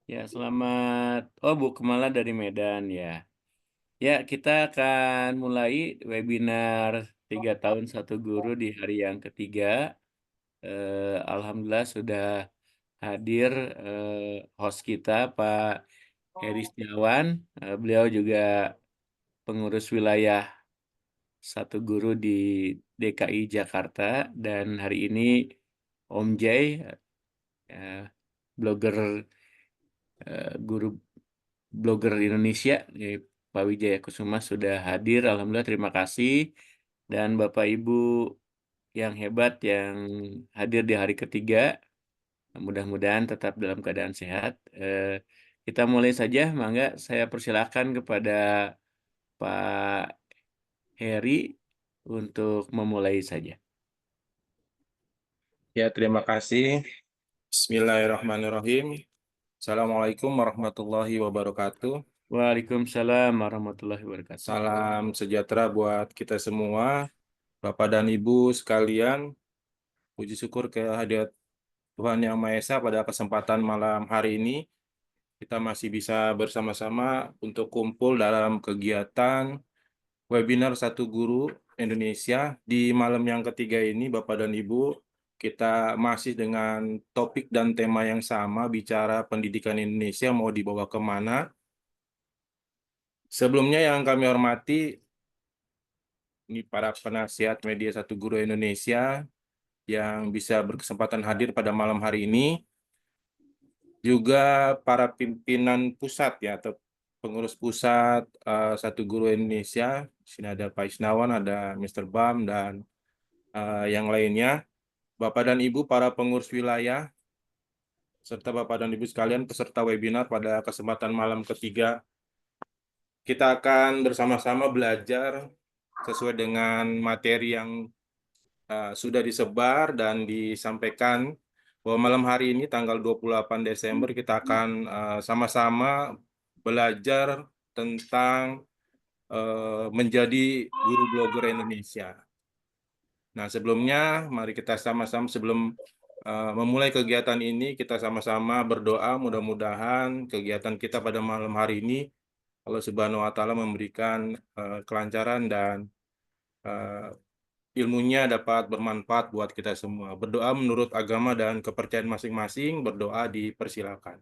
Ya, selamat. Oh, Bu Kemala dari Medan ya. Ya, kita akan mulai webinar 3 tahun satu guru di hari yang ketiga. Alhamdulillah sudah hadir host kita Pak Heri Setiawan. Beliau juga pengurus wilayah satu guru di DKI Jakarta dan hari ini Om Jai, eh, blogger guru blogger Indonesia, Pak Wijaya Kusuma sudah hadir. Alhamdulillah, terima kasih. Dan Bapak Ibu yang hebat yang hadir di hari ketiga, mudah-mudahan tetap dalam keadaan sehat. Kita mulai saja, mangga saya persilakan kepada Pak Heri untuk memulai saja. Ya, terima kasih. Bismillahirrahmanirrahim. Assalamualaikum warahmatullahi wabarakatuh. Waalaikumsalam warahmatullahi wabarakatuh. Salam sejahtera buat kita semua, Bapak dan Ibu sekalian. Puji syukur kehadirat Tuhan Yang Maha Esa pada kesempatan malam hari ini. Kita masih bisa bersama-sama untuk kumpul dalam kegiatan webinar Satu Guru Indonesia. Di malam yang ketiga ini, Bapak dan Ibu, kita masih dengan topik dan tema yang sama, bicara pendidikan Indonesia mau dibawa kemana. Sebelumnya yang kami hormati, ini para penasihat media Satu Guru Indonesia yang bisa berkesempatan hadir pada malam hari ini, juga para pimpinan pusat ya, atau pengurus pusat Satu Guru Indonesia. Di sini ada Pak Isnawan, ada Mr. Bam, dan yang lainnya. Bapak dan Ibu para pengurus wilayah, serta Bapak dan Ibu sekalian peserta webinar pada kesempatan malam ketiga, kita akan bersama-sama belajar sesuai dengan materi yang sudah disebar dan disampaikan, bahwa malam hari ini tanggal 28 Desember kita akan sama-sama belajar tentang menjadi guru blogger Indonesia. Nah, sebelumnya mari kita sama-sama sebelum memulai kegiatan ini, kita sama-sama berdoa mudah-mudahan kegiatan kita pada malam hari ini Allah Subhanahu wa Ta'ala memberikan kelancaran dan ilmunya dapat bermanfaat buat kita semua. Berdoa menurut agama dan kepercayaan masing-masing, berdoa dipersilakan.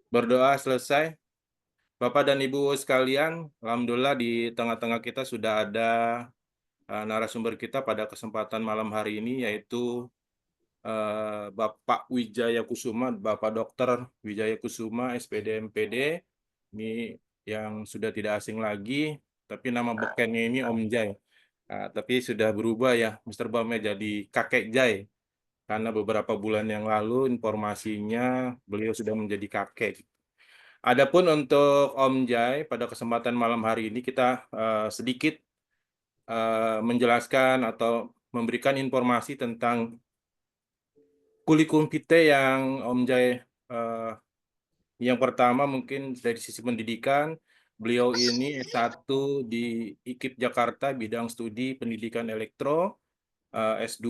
Berdoa selesai. Bapak dan Ibu sekalian, alhamdulillah di tengah-tengah kita sudah ada narasumber kita pada kesempatan malam hari ini, yaitu Bapak Wijaya Kusuma, Bapak Dokter Wijaya Kusuma, SPD MPD, ini yang sudah tidak asing lagi, tapi nama bekennya ini Om Jai. Tapi sudah berubah ya, Mr. Bamnya jadi Kakek Jai, karena beberapa bulan yang lalu informasinya beliau sudah menjadi kakek. Adapun untuk Om Jai, pada kesempatan malam hari ini kita sedikit menjelaskan atau memberikan informasi tentang kurikulum vitae yang Om Jai. Yang pertama mungkin dari sisi pendidikan, beliau ini S1 di IKIP Jakarta bidang studi pendidikan elektro, S2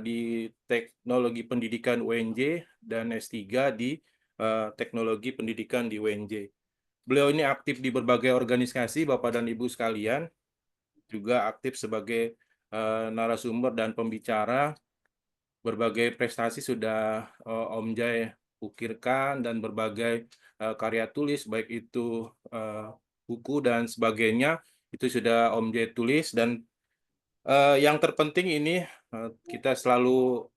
di teknologi pendidikan UNJ, dan S3 di teknologi pendidikan di UNJ. Beliau ini aktif di berbagai organisasi, Bapak dan Ibu sekalian, juga aktif sebagai narasumber dan pembicara. Berbagai prestasi sudah Om Jai ukirkan dan berbagai karya tulis, baik itu buku dan sebagainya, itu sudah Om Jai tulis. Dan yang terpenting ini kita selalu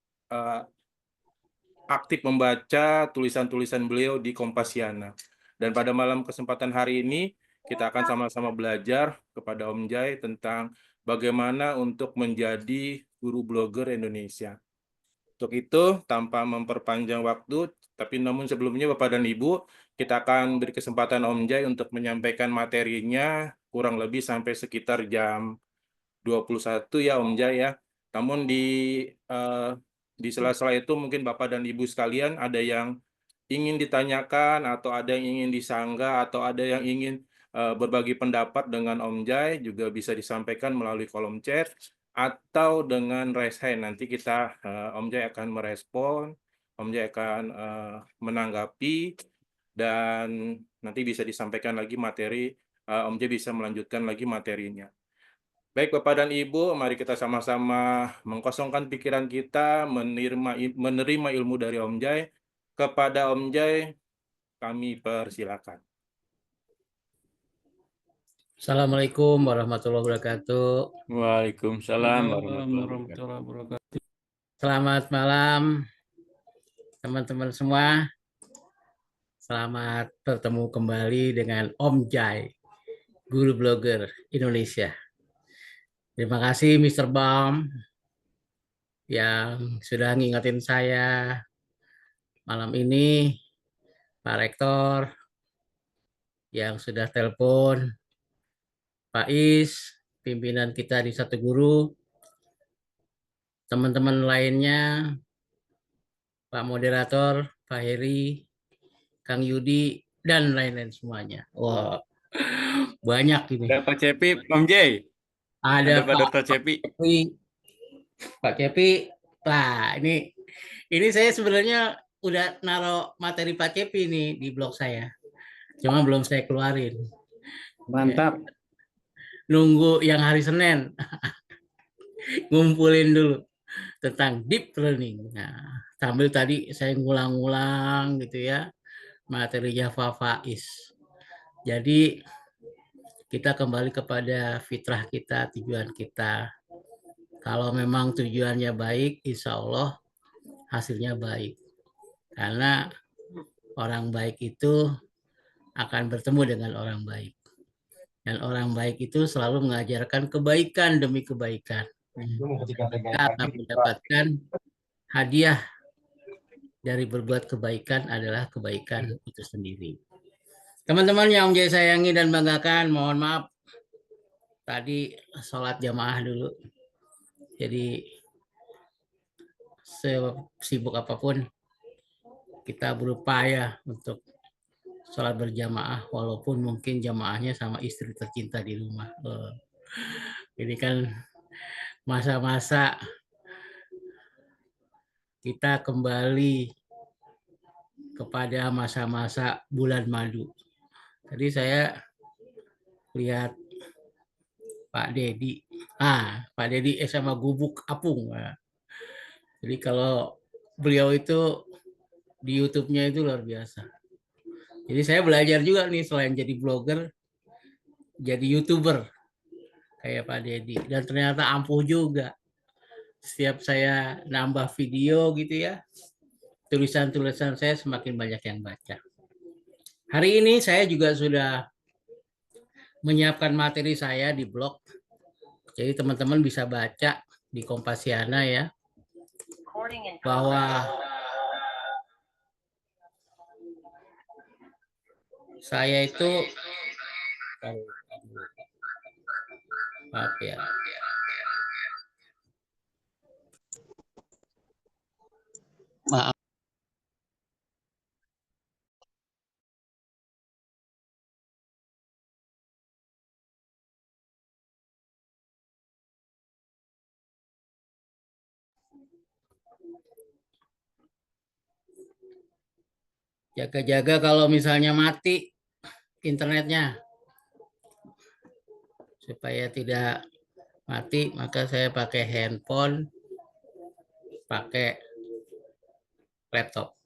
aktif membaca tulisan-tulisan beliau di Kompasiana. Dan pada malam kesempatan hari ini kita akan sama-sama belajar kepada Om Jai tentang bagaimana untuk menjadi guru blogger Indonesia. Untuk itu, tanpa memperpanjang waktu, tapi namun sebelumnya Bapak dan Ibu, kita akan beri kesempatan Om Jai untuk menyampaikan materinya kurang lebih sampai sekitar jam 21 ya Om Jai ya. Namun di sela-sela itu mungkin Bapak dan Ibu sekalian ada yang ingin ditanyakan atau ada yang ingin disanggah atau ada yang ingin berbagi pendapat dengan Om Jai juga bisa disampaikan melalui kolom chat atau dengan raise hand. Nanti kita Om Jai akan merespon, Om Jai akan menanggapi dan nanti bisa disampaikan lagi materi, Om Jai bisa melanjutkan lagi materinya. Baik Bapak dan Ibu, mari kita sama-sama mengkosongkan pikiran kita, menerima ilmu dari Om Jai. Kepada Om Jai, kami persilakan. Assalamualaikum warahmatullahi wabarakatuh. Waalaikumsalam warahmatullahi wabarakatuh. Selamat malam teman-teman semua. Selamat bertemu kembali dengan Om Jai, guru blogger Indonesia. Terima kasih Mr. Bam yang sudah ngingetin saya malam ini, Pak Rektor yang sudah telepon, Pak Is, pimpinan kita di Satu Guru, teman-teman lainnya, Pak Moderator, Pak Heri, Kang Yudi, dan lain-lain semuanya. Wah, banyak ini. Ada Pak Cepi, Om Jai. Ada Pak Dr. Cepi. Pak Cepi. Nah, ini saya sebenarnya udah naruh materi Pak Cepi nih di blog saya. Cuma belum saya keluarin. Mantap. Ya, nunggu yang hari Senin. Ngumpulin dulu tentang deep learning. Nah, sambil tadi saya ngulang-ngulang gitu ya materinya Pak Faiz. Jadi kita kembali kepada fitrah kita, tujuan kita. Kalau memang tujuannya baik, insya Allah hasilnya baik. Karena orang baik itu akan bertemu dengan orang baik. Dan orang baik itu selalu mengajarkan kebaikan demi kebaikan. Kita akan mendapatkan hadiah dari berbuat kebaikan adalah kebaikan itu sendiri. Teman-teman yang Om Jai sayangi dan banggakan, mohon maaf tadi sholat jamaah dulu. Jadi sesibuk apapun kita berupaya untuk sholat berjamaah walaupun mungkin jamaahnya sama istri tercinta di rumah. Ini kan masa-masa kita kembali kepada masa-masa bulan madu. Tadi saya lihat Pak Dedi. Pak Dedi sama Gubuk Apung. Jadi kalau beliau itu di YouTube-nya itu luar biasa. Jadi saya belajar juga nih selain jadi blogger, jadi YouTuber kayak Pak Dedi. Dan ternyata ampuh juga. Setiap saya nambah video gitu ya, tulisan-tulisan saya semakin banyak yang baca. Hari ini saya juga sudah menyiapkan materi saya di blog. Jadi teman-teman bisa baca di Kompasiana ya. Bahwa saya itu maaf ya. Maaf. Jaga-jaga kalau misalnya mati internetnya. Supaya tidak mati, maka saya pakai handphone, pakai laptop.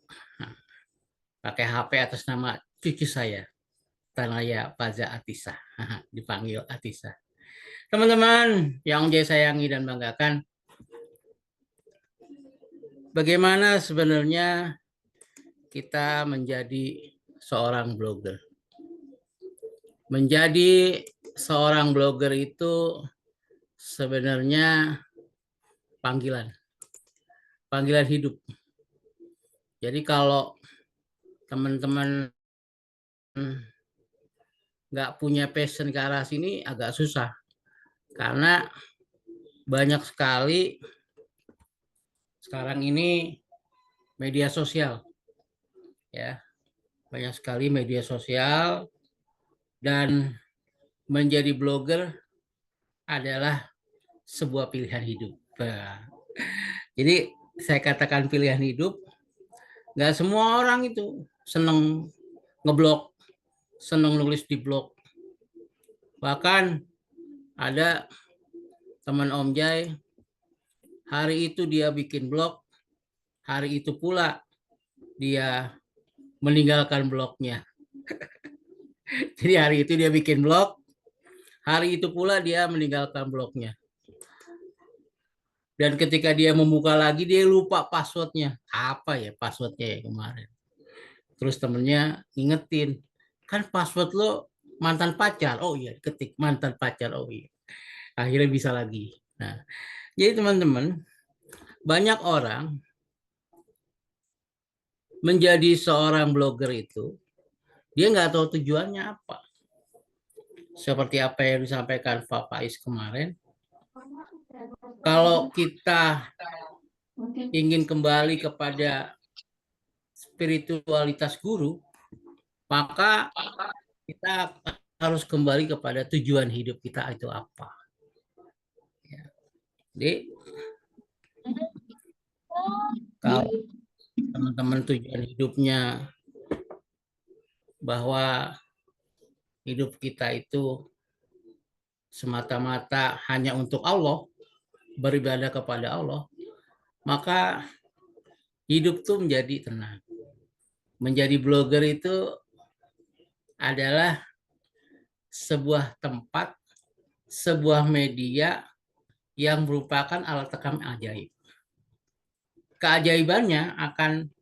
Pakai HP atas nama cucu saya, Tanaya Paza Atisa. Dipanggil Atisa. Teman-teman yang saya sayangi dan banggakan, bagaimana sebenarnya kita menjadi seorang blogger? Menjadi seorang blogger itu sebenarnya panggilan hidup. Jadi kalau teman-teman nggak punya passion ke arah sini agak susah. Karena banyak sekali sekarang ini media sosial. ya, banyak sekali media sosial, dan menjadi blogger adalah sebuah pilihan hidup. Nah, jadi saya katakan pilihan hidup, nggak semua orang itu seneng ngeblog, seneng nulis di blog. Bahkan ada teman Om Jai, hari itu dia bikin blog, hari itu pula dia meninggalkan blognya. Jadi hari itu dia bikin blog, hari itu pula dia meninggalkan blognya. Dan ketika dia membuka lagi, dia lupa passwordnya. Apa ya passwordnya ya kemarin. Terus temennya ingetin, kan password lo mantan pacar. Oh iya, ketik mantan pacar. Oh iya. Akhirnya bisa lagi. Nah, jadi teman-teman, banyak orang menjadi seorang blogger itu, dia nggak tahu tujuannya apa. Seperti apa yang disampaikan Pak Faiz kemarin, kalau kita ingin kembali kepada spiritualitas guru, maka kita harus kembali kepada tujuan hidup kita itu apa. Ya. Jadi kalau teman-teman tujuan hidupnya bahwa hidup kita itu semata-mata hanya untuk Allah, beribadah kepada Allah, maka hidup tuh menjadi tenang. Menjadi blogger itu adalah sebuah tempat, sebuah media yang merupakan alat rekam ajaib. Keajaibannya akan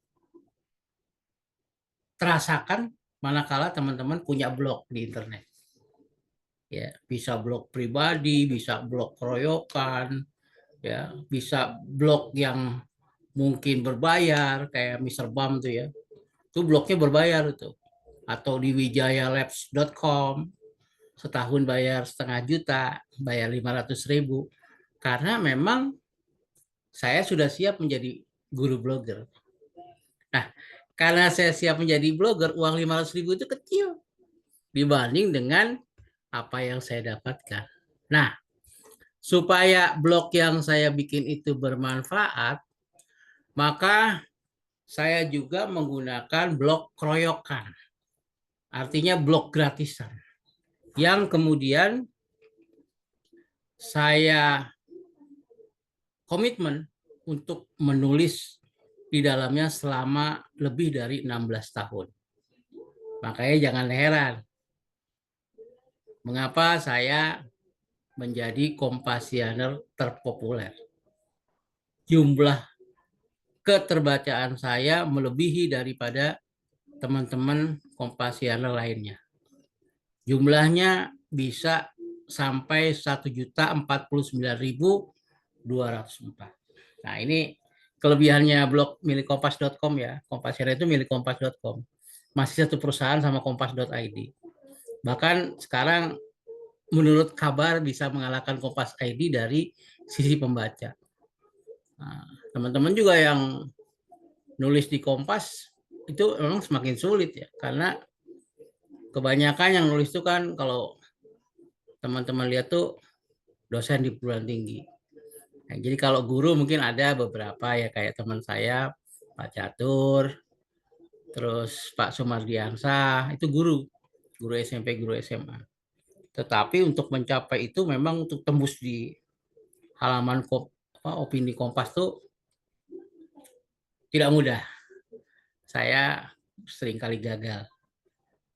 terasakan manakala teman-teman punya blog di internet. Ya, bisa blog pribadi, bisa blog keroyokan, ya, bisa blog yang mungkin berbayar kayak Mr. Bam tuh ya. Itu blognya berbayar itu. Atau di wijayalabs.com, setahun bayar 1,5 juta, bayar 500.000. Karena memang saya sudah siap menjadi guru blogger. Nah, karena saya siap menjadi blogger, uang 500.000 itu kecil dibanding dengan apa yang saya dapatkan. Nah, supaya blog yang saya bikin itu bermanfaat, maka saya juga menggunakan blog keroyokan. Artinya blog gratisan. Yang kemudian saya komitmen untuk menulis di dalamnya selama lebih dari 16 tahun. Makanya jangan heran mengapa saya menjadi Kompasianer terpopuler. Jumlah keterbacaan saya melebihi daripada teman-teman Kompasianer lainnya. Jumlahnya bisa sampai 1.049.204. Nah, ini kelebihannya blog milik kompas.com ya. Kompasianer itu milik kompas.com. Masih satu perusahaan sama kompas.id. Bahkan sekarang menurut kabar bisa mengalahkan Kompas.id dari sisi pembaca. Nah, teman-teman juga yang nulis di Kompas itu memang semakin sulit ya, karena kebanyakan yang nulis itu kan kalau teman-teman lihat tuh dosen di perguruan tinggi. Nah, jadi kalau guru mungkin ada beberapa ya, kayak teman saya Pak Catur, terus Pak Sumardiansah, itu guru SMP, guru SMA. Tetapi untuk mencapai itu memang untuk tembus di halaman opini Kompas tuh tidak mudah. Saya seringkali gagal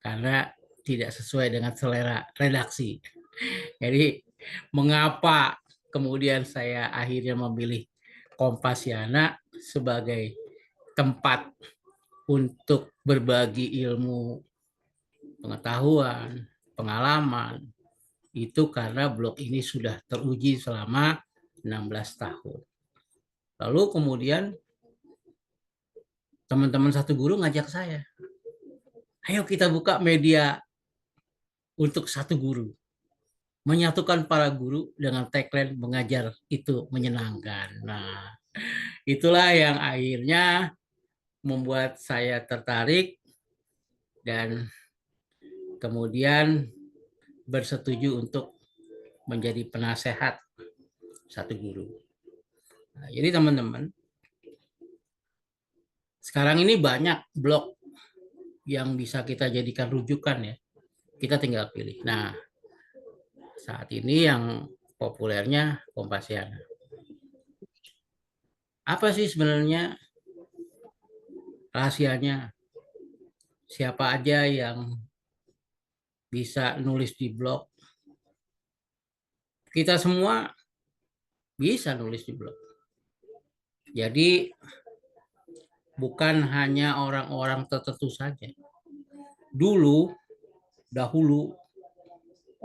karena tidak sesuai dengan selera redaksi. Jadi mengapa kemudian saya akhirnya memilih Kompasiana sebagai tempat untuk berbagi ilmu, pengetahuan, pengalaman, itu karena blog ini sudah teruji selama 16 tahun. Lalu kemudian teman-teman satu guru ngajak saya, ayo kita buka media untuk satu guru. Menyatukan para guru dengan tagline mengajar itu menyenangkan. Nah, itulah yang akhirnya membuat saya tertarik dan kemudian bersetuju untuk menjadi penasehat satu guru. Nah, jadi teman-teman, sekarang ini banyak blog yang bisa kita jadikan rujukan ya. Kita tinggal pilih. Nah, saat ini yang populernya Kompasiana. Apa sih sebenarnya rahasianya? Siapa aja yang bisa nulis di blog? Kita semua bisa nulis di blog. Jadi bukan hanya orang-orang tertentu saja. Dahulu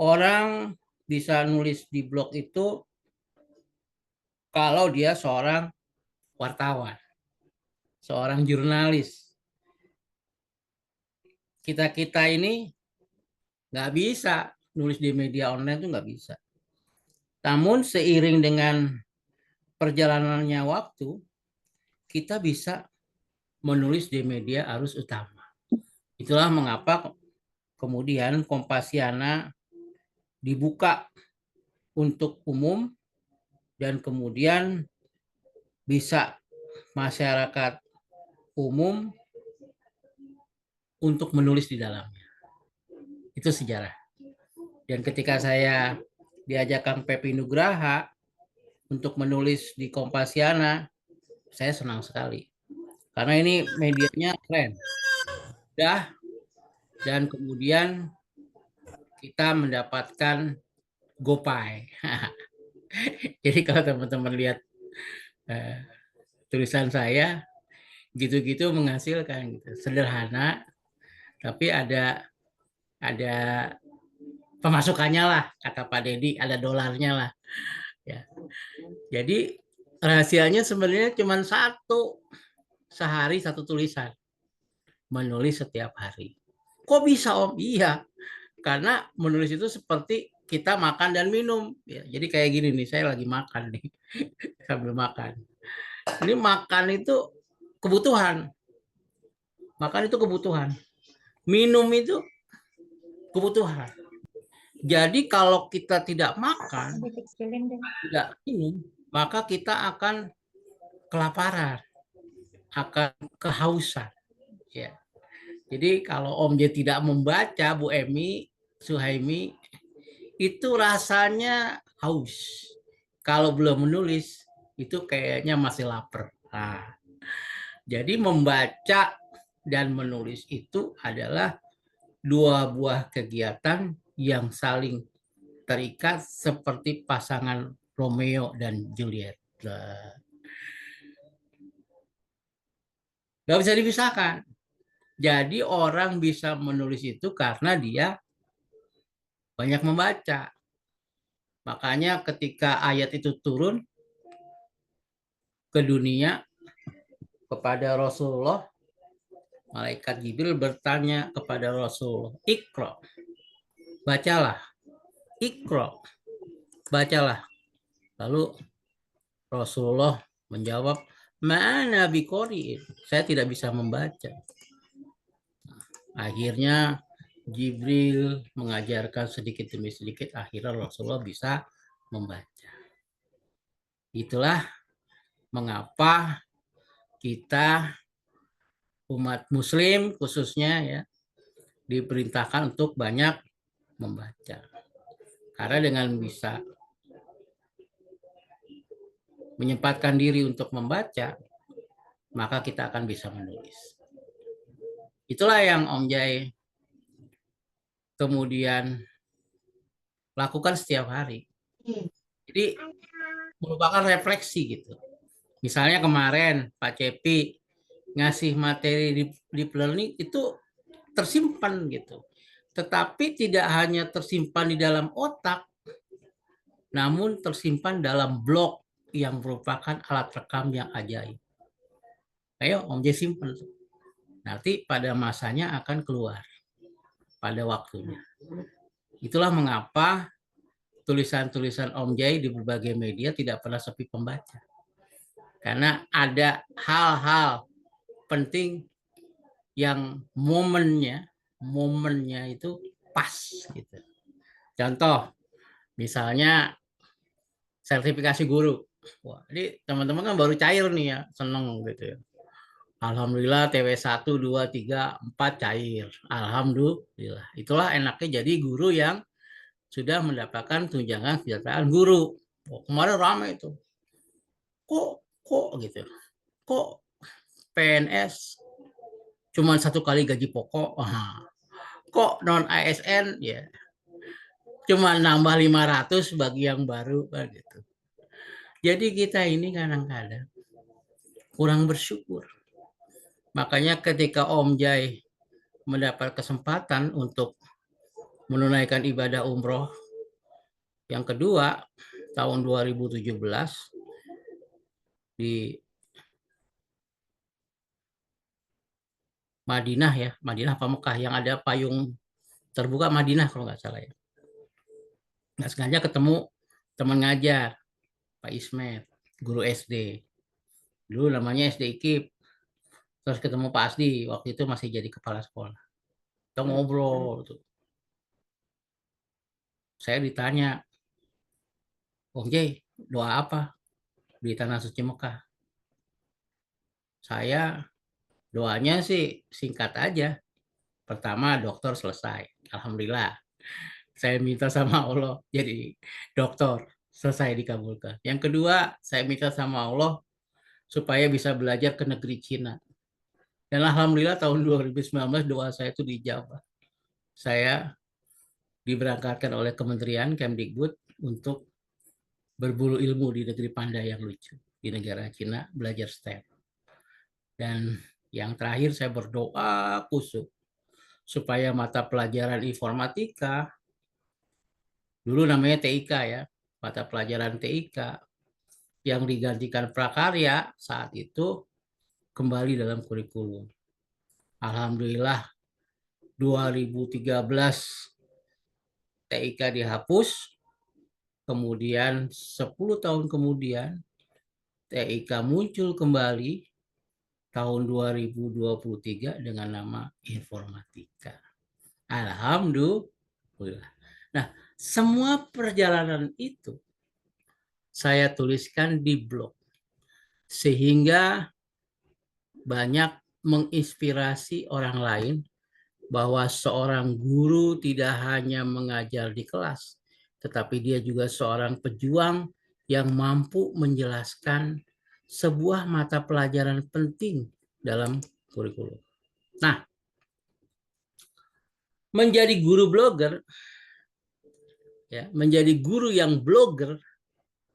orang bisa nulis di blog itu kalau dia seorang wartawan, seorang jurnalis. Kita ini nggak bisa nulis di media online itu nggak bisa. Namun seiring dengan perjalanannya waktu, kita bisa menulis di media arus utama. Itulah mengapa kemudian Kompasiana dibuka untuk umum dan kemudian bisa masyarakat umum untuk menulis di dalamnya. Itu sejarah. Dan ketika saya diajak Kang Pepi Nugraha untuk menulis di Kompasiana, saya senang sekali. Karena ini medianya keren. Dan kemudian kita mendapatkan GoPay. Jadi kalau teman-teman lihat tulisan saya, gitu-gitu menghasilkan gitu. Sederhana, tapi ada pemasukannya lah, kata Pak Dedi, ada dolarnya lah. Ya. Jadi rahasianya sebenarnya cuma satu, sehari satu tulisan, menulis setiap hari. Kok bisa Om? Iya, karena menulis itu seperti kita makan dan minum. Ya, jadi kayak gini nih, saya lagi makan nih, sambil makan. Ini makan itu kebutuhan. Makan itu kebutuhan. Minum itu kebutuhan. Jadi kalau kita tidak makan, tidak minum, maka kita akan kelaparan, akan kehausan. Ya. Jadi kalau Om J tidak membaca, Bu Emi, Suhaimi, itu rasanya haus. Kalau belum menulis, itu kayaknya masih lapar. Nah, jadi membaca dan menulis itu adalah dua buah kegiatan yang saling terikat seperti pasangan Romeo dan Juliet. Gak bisa dipisahkan. Jadi orang bisa menulis itu karena dia banyak membaca. Makanya ketika ayat itu turun ke dunia kepada Rasulullah, malaikat Jibril bertanya kepada Rasulullah, Iqra, bacalah, Iqra, bacalah. Lalu Rasulullah menjawab, mana biqori'in, saya tidak bisa membaca. Akhirnya Jibril mengajarkan sedikit demi sedikit, akhirnya Rasulullah bisa membaca. Itulah mengapa kita umat muslim khususnya ya diperintahkan untuk banyak membaca. Karena dengan bisa menyempatkan diri untuk membaca, maka kita akan bisa menulis. Itulah yang Om Jai kemudian lakukan setiap hari. Jadi merupakan refleksi gitu. Misalnya kemarin Pak Cepi ngasih materi deep learning itu tersimpan gitu. Tetapi tidak hanya tersimpan di dalam otak, namun tersimpan dalam blog yang merupakan alat rekam yang ajaib. Ayo Om Jai simpan. Nanti pada masanya akan keluar. Pada waktunya. Itulah mengapa tulisan-tulisan Om Jai di berbagai media tidak pernah sepi pembaca. Karena ada hal-hal penting yang momennya itu pas gitu. Contoh, misalnya sertifikasi guru. Wah, ini teman-teman kan baru cair nih ya, seneng gitu ya. Alhamdulillah TW1, 2, 3, 4 cair. Alhamdulillah. Itulah enaknya jadi guru yang sudah mendapatkan tunjangan kesejahteraan guru. Oh, kemarin ramai itu. Kok gitu. Kok PNS cuma 1 kali gaji pokok? Kok non ASN ya cuma nambah 500 bagi yang baru kan gitu. Jadi kita ini kadang-kadang kurang bersyukur. Makanya ketika Om Jai mendapat kesempatan untuk menunaikan ibadah umroh yang kedua tahun 2017 di Madinah ya, Madinah apa Mekah yang ada payung terbuka, Madinah kalau nggak salah ya. Nggak sengaja ketemu teman ngajar, Pak Ismet, guru SD. Dulu namanya SD IKIP. Terus ketemu Pak Asdi, waktu itu masih jadi kepala sekolah. Kita ngobrol tuh. Saya ditanya, Om Jai, doa apa di Tanah Suci Mekah? Saya doanya sih singkat aja. Pertama, dokter selesai. Alhamdulillah. Saya minta sama Allah jadi dokter, selesai dikabulkan. Yang kedua, saya minta sama Allah supaya bisa belajar ke negeri Cina. Dan alhamdulillah tahun 2019 doa saya itu dijawab. Saya diberangkatkan oleh Kementerian Kemdikbud untuk berburu ilmu di negeri panda yang lucu, di negara Cina, belajar STEM. Dan yang terakhir saya berdoa khusus supaya mata pelajaran informatika, dulu namanya TIK ya, mata pelajaran TIK yang digantikan prakarya saat itu kembali dalam kurikulum. Alhamdulillah 2013 TIK dihapus, kemudian 10 tahun kemudian TIK muncul kembali tahun 2023 dengan nama informatika. Alhamdulillah. Nah, semua perjalanan itu saya tuliskan di blog sehingga banyak menginspirasi orang lain bahwa seorang guru tidak hanya mengajar di kelas, tetapi dia juga seorang pejuang yang mampu menjelaskan sebuah mata pelajaran penting dalam kurikulum. Nah, menjadi guru blogger, ya, menjadi guru yang blogger,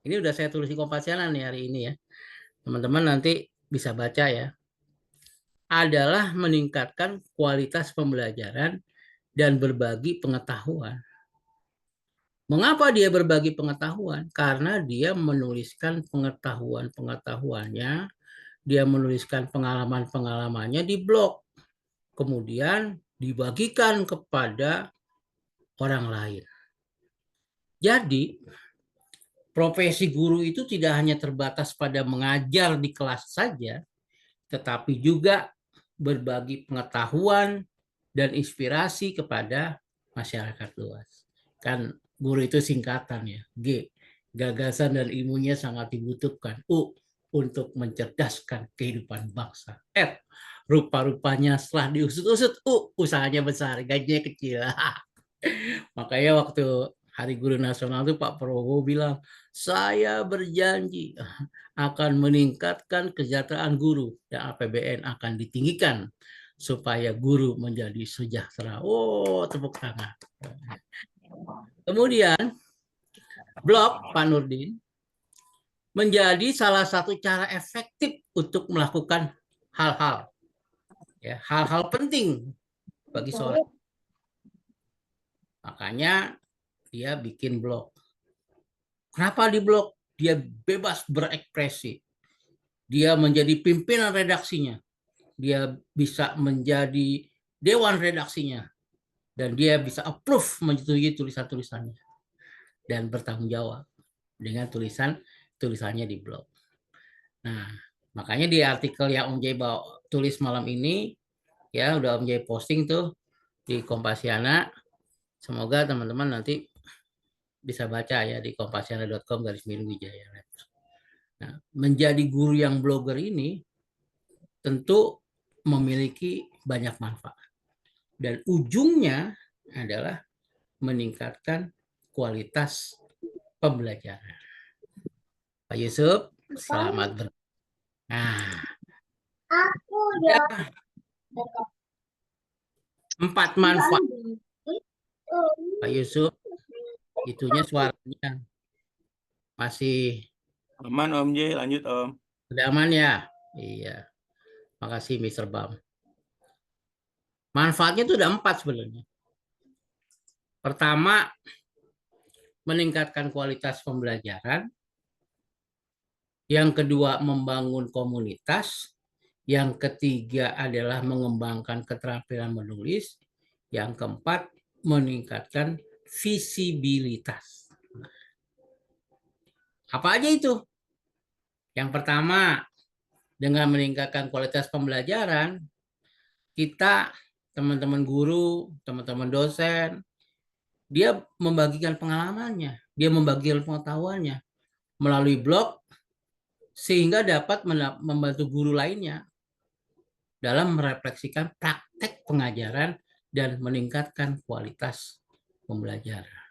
ini udah saya tulis di Kompasiana nih hari ini ya, teman-teman nanti bisa baca ya, adalah meningkatkan kualitas pembelajaran dan berbagi pengetahuan. Mengapa dia berbagi pengetahuan? Karena dia menuliskan pengetahuan-pengetahuannya, dia menuliskan pengalaman-pengalamannya di blog, kemudian dibagikan kepada orang lain. Jadi, profesi guru itu tidak hanya terbatas pada mengajar di kelas saja, tetapi juga berbagi pengetahuan dan inspirasi kepada masyarakat luas. Kan guru itu singkatan ya, G, gagasan dan ilmunya sangat dibutuhkan. U, untuk mencerdaskan kehidupan bangsa. F, rupa-rupanya setelah diusut-usut, usahanya besar, gajinya kecil. Makanya waktu Hari Guru Nasional itu Pak Prabowo bilang, saya berjanji akan meningkatkan kesejahteraan guru dan APBN akan ditinggikan supaya guru menjadi sejahtera. Oh, tepuk tangan. Kemudian, blog Pak Nurdin menjadi salah satu cara efektif untuk melakukan hal-hal, ya, hal-hal penting bagi seorang. Makanya dia bikin blog. Kenapa di blog? Dia bebas berekspresi. Dia menjadi pimpinan redaksinya. Dia bisa menjadi dewan redaksinya. Dan dia bisa approve menyetujui tulisan-tulisannya. Dan bertanggung jawab dengan tulisannya di blog. Nah, Makanya di artikel yang Om Jay tulis malam ini, ya udah Om Jay posting tuh di Kompasiana. Semoga teman-teman nanti bisa baca ya di kompasiana.com/Wijaya. Nah, menjadi guru yang blogger ini tentu memiliki banyak manfaat. Dan ujungnya adalah meningkatkan kualitas pembelajaran. Pak Yusuf, selamat Nah, ya, 4 manfaat. Pak Yusuf, itunya suaranya masih Aman Om J, lanjut Om. udah aman ya? Iya. Makasih Mr. Bam. Manfaatnya itu udah 4 sebenarnya. Pertama, meningkatkan kualitas pembelajaran. Yang kedua, membangun komunitas. Yang ketiga adalah mengembangkan keterampilan menulis. Yang keempat, meningkatkan visibilitas. Apa aja itu? Yang pertama, dengan meningkatkan kualitas pembelajaran, kita, teman-teman guru, teman-teman dosen, dia membagikan pengalamannya, dia membagikan pengetahuannya melalui blog, sehingga dapat membantu guru lainnya dalam merefleksikan praktek pengajaran dan meningkatkan kualitas pembelajaran.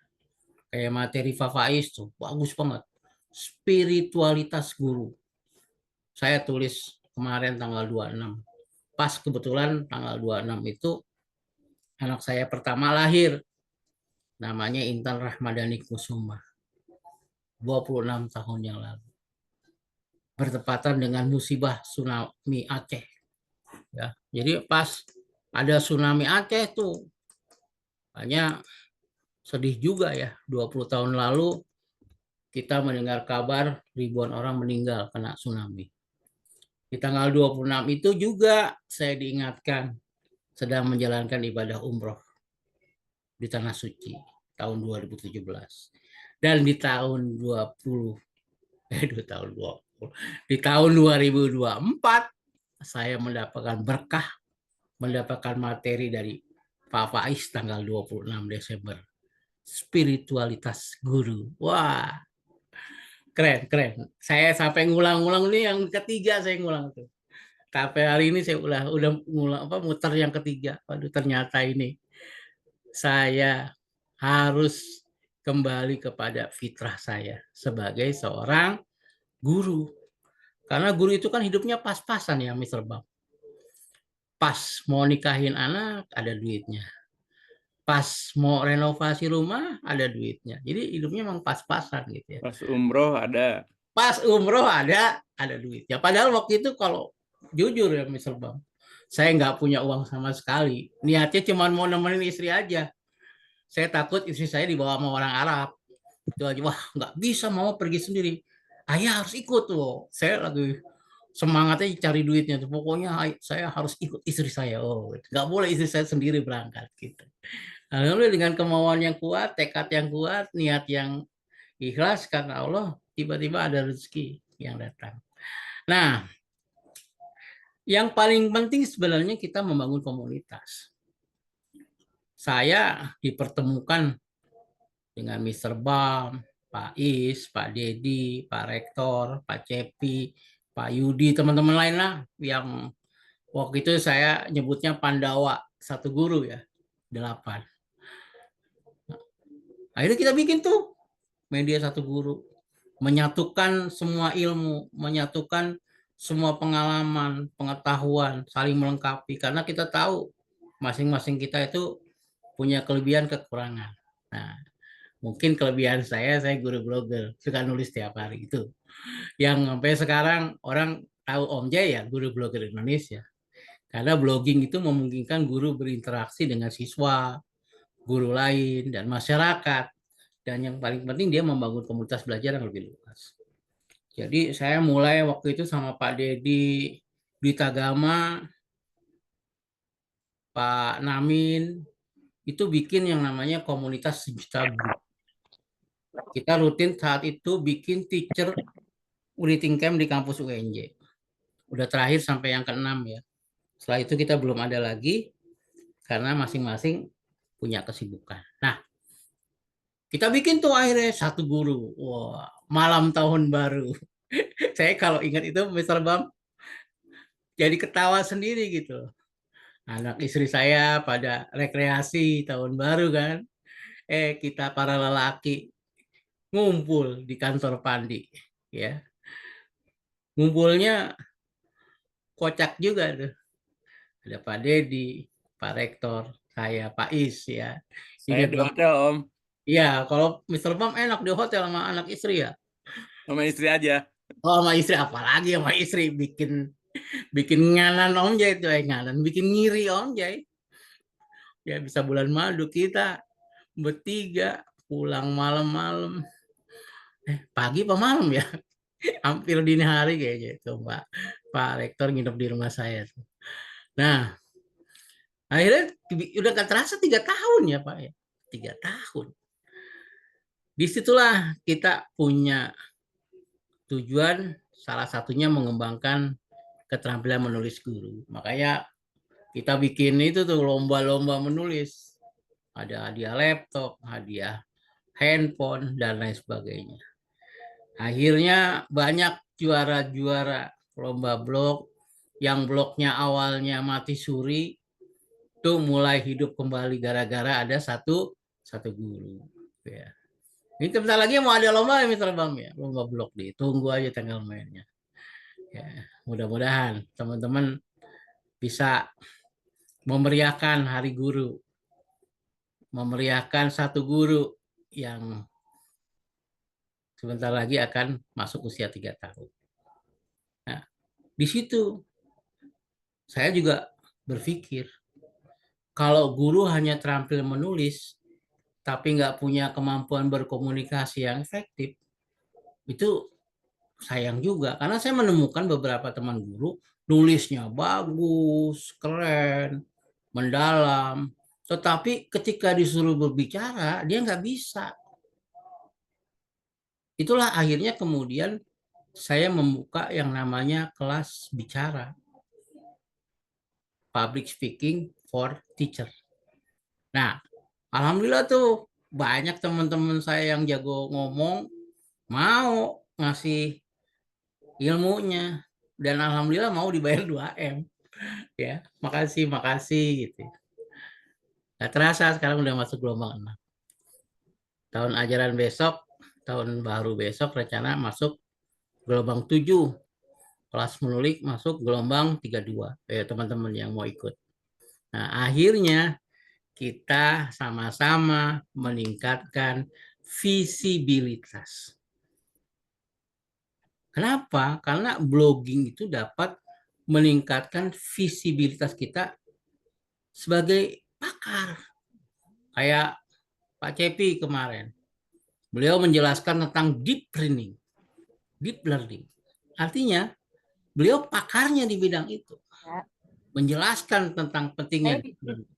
Kayak materi Fafais tuh, bagus banget. Spiritualitas guru. Saya tulis kemarin tanggal 26. Pas kebetulan tanggal 26 itu anak saya pertama lahir. Namanya Intan Rahmadani Kusuma. 26 tahun yang lalu. Bertepatan dengan musibah tsunami Aceh. Ya, jadi pas ada tsunami Aceh tuh, hanya sedih juga ya. 20 tahun lalu kita mendengar kabar ribuan orang meninggal kena tsunami. Di tanggal 26 itu juga saya diingatkan sedang menjalankan ibadah umroh di Tanah Suci tahun 2017. Dan di tahun 2024 saya mendapatkan berkah, mendapatkan materi dari Pak Faiz tanggal 26 Desember. Spiritualitas guru. Wah, keren. Saya sampai ngulang-ngulang nih, yang ketiga saya ngulang tuh. Sampai hari ini saya udah ngulang muter yang ketiga. Waduh, ternyata ini saya harus kembali kepada fitrah saya sebagai seorang guru. Karena guru itu kan hidupnya pas-pasan ya, Mr. Bang. Pas mau nikahin anak, ada duitnya. Pas mau renovasi rumah, ada duitnya. Jadi hidupnya memang pas-pasan gitu ya. Pas umroh ada. Pas umroh ada duitnya. Padahal waktu itu kalau jujur ya, Mr. Bang, saya nggak punya uang sama sekali. Niatnya cuma mau nemenin istri aja. Saya takut istri saya dibawa sama orang Arab. Itu aja, wah nggak bisa, mau pergi sendiri. Ayah harus ikut tuh. Saya lagi semangatnya cari duitnya tuh. Pokoknya saya harus ikut istri saya. Oh, nggak boleh istri saya sendiri berangkat gitu. Lalu dengan kemauan yang kuat, tekad yang kuat, niat yang ikhlas karena Allah, tiba-tiba ada rezeki yang datang. Nah, yang paling penting sebenarnya kita membangun komunitas. Saya dipertemukan dengan Mr. Bam, Pak Is, Pak Dedi, Pak Rektor, Pak Cepi, Pak Yudi, teman-teman lain lah yang waktu itu saya nyebutnya Pandawa, satu guru ya, 8. Akhirnya kita bikin tuh media satu guru, menyatukan semua ilmu, menyatukan semua pengalaman, pengetahuan, saling melengkapi. Karena kita tahu masing-masing kita itu punya kelebihan kekurangan. Nah, mungkin kelebihan saya guru blogger, suka nulis tiap hari itu. Yang sampai sekarang orang tahu Om Jay ya guru blogger Indonesia. Karena blogging itu memungkinkan guru berinteraksi dengan siswa, guru lain, dan masyarakat. Dan yang paling penting dia membangun komunitas belajar yang lebih luas. Jadi saya mulai waktu itu sama Pak Dedi di Tagama, Pak Namin, itu bikin yang namanya komunitas sejuta guru. Kita rutin saat itu bikin teacher reading camp di kampus UNJ. Udah terakhir sampai yang ke-6 ya. Setelah itu kita belum ada lagi karena masing-masing punya kesibukan. Nah, kita bikin tuh akhirnya satu guru. Wah, malam tahun baru. Saya kalau ingat itu Mr. Bam jadi ketawa sendiri gitu. Anak istri saya pada rekreasi tahun baru kan. Kita para lelaki ngumpul di kantor Pandi ya. Ngumpulnya kocak juga tuh. Ada Pak Dedi, Pak Rektor, saya Pak Is ya. Saya Ingat di banget. hotel Om, Iya, kalau Mr. Bam enak di hotel sama anak istri ya. sama istri aja. Oh, sama istri apalagi sama istri bikin bikin nganan Om Jai itu nganan, bikin ngiri Om Jai. Ya bisa bulan madu kita bertiga pulang malam-malam. Pagi apa malam ya? Hampir dini hari kayaknya itu Pak Rektor nginep di rumah saya. Nah, akhirnya udah gak terasa 3 tahun ya Pak ya. 3 tahun. Disitulah kita punya tujuan salah satunya mengembangkan keterampilan menulis guru. Makanya kita bikin itu tuh lomba-lomba menulis. Ada hadiah laptop, hadiah handphone, dan lain sebagainya. Akhirnya banyak juara-juara lomba blog yang blognya awalnya mati suri tuh mulai hidup kembali gara-gara ada satu guru. Ya. Ini sebentar lagi mau ada lomba ya Mr. Bam ya, lomba blog ditunggu aja tanggal mainnya. Ya, mudah-mudahan teman-teman bisa memeriahkan Hari Guru, memeriahkan satu guru yang sebentar lagi akan masuk usia 3 tahun. Nah, di situ saya juga berpikir, kalau guru hanya terampil menulis, tapi nggak punya kemampuan berkomunikasi yang efektif, itu sayang juga. Karena saya menemukan beberapa teman guru, nulisnya bagus, keren, mendalam, tetapi ketika disuruh berbicara, dia nggak bisa. Itulah akhirnya kemudian saya membuka yang namanya kelas bicara. Public speaking for teacher. Nah, alhamdulillah tuh banyak teman-teman saya yang jago ngomong, mau ngasih ilmunya. Dan alhamdulillah mau dibayar 2M. Ya, makasih gitu. Gak terasa sekarang udah masuk gelombang 6. Tahun ajaran besok, tahun baru besok rencana masuk gelombang 7. Kelas menulis masuk gelombang 32. Teman-teman yang mau ikut. Nah, akhirnya kita sama-sama meningkatkan visibilitas. Kenapa? Karena blogging itu dapat meningkatkan visibilitas kita sebagai pakar. Kayak Pak Cepi kemarin. Beliau menjelaskan tentang deep learning. Deep learning. Artinya, beliau pakarnya di bidang itu. Menjelaskan tentang pentingnya deep learning.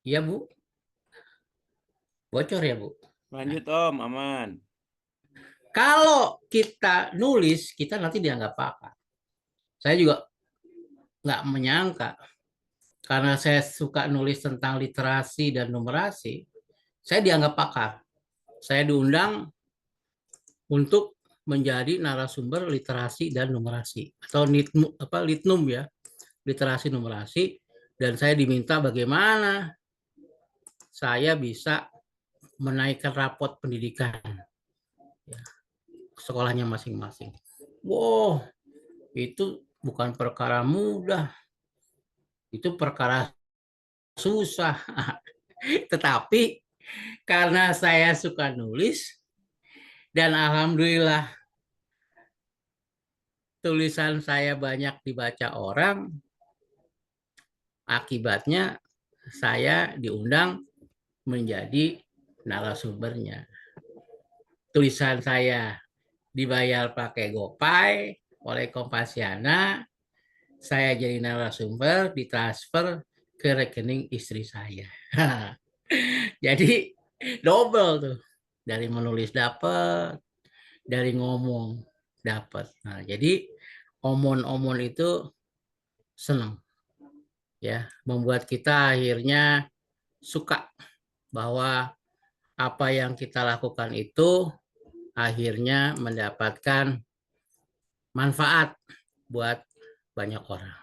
Iya, Bu. Bocor ya, Bu? Lanjut Om, aman. Kalau kita nulis, kita nanti dianggap pakar. Saya juga nggak menyangka, karena saya suka nulis tentang literasi dan numerasi, saya dianggap pakar. Saya diundang untuk menjadi narasumber literasi dan numerasi, atau litnum ya, literasi numerasi, dan saya diminta bagaimana saya bisa menaikkan rapot pendidikan ya, sekolahnya masing-masing. Wow, itu bukan perkara mudah, itu perkara susah. Tetapi karena saya suka nulis dan alhamdulillah tulisan saya banyak dibaca orang, akibatnya saya diundang menjadi narasumbernya. Tulisan saya dibayar pakai GoPay oleh Kompasiana, saya jadi narasumber, ditransfer ke rekening istri saya. Jadi double tuh. Dari menulis dapat, dari ngomong dapat. Nah, jadi omon-omon itu senang ya, membuat kita akhirnya suka bahwa apa yang kita lakukan itu akhirnya mendapatkan manfaat buat banyak orang.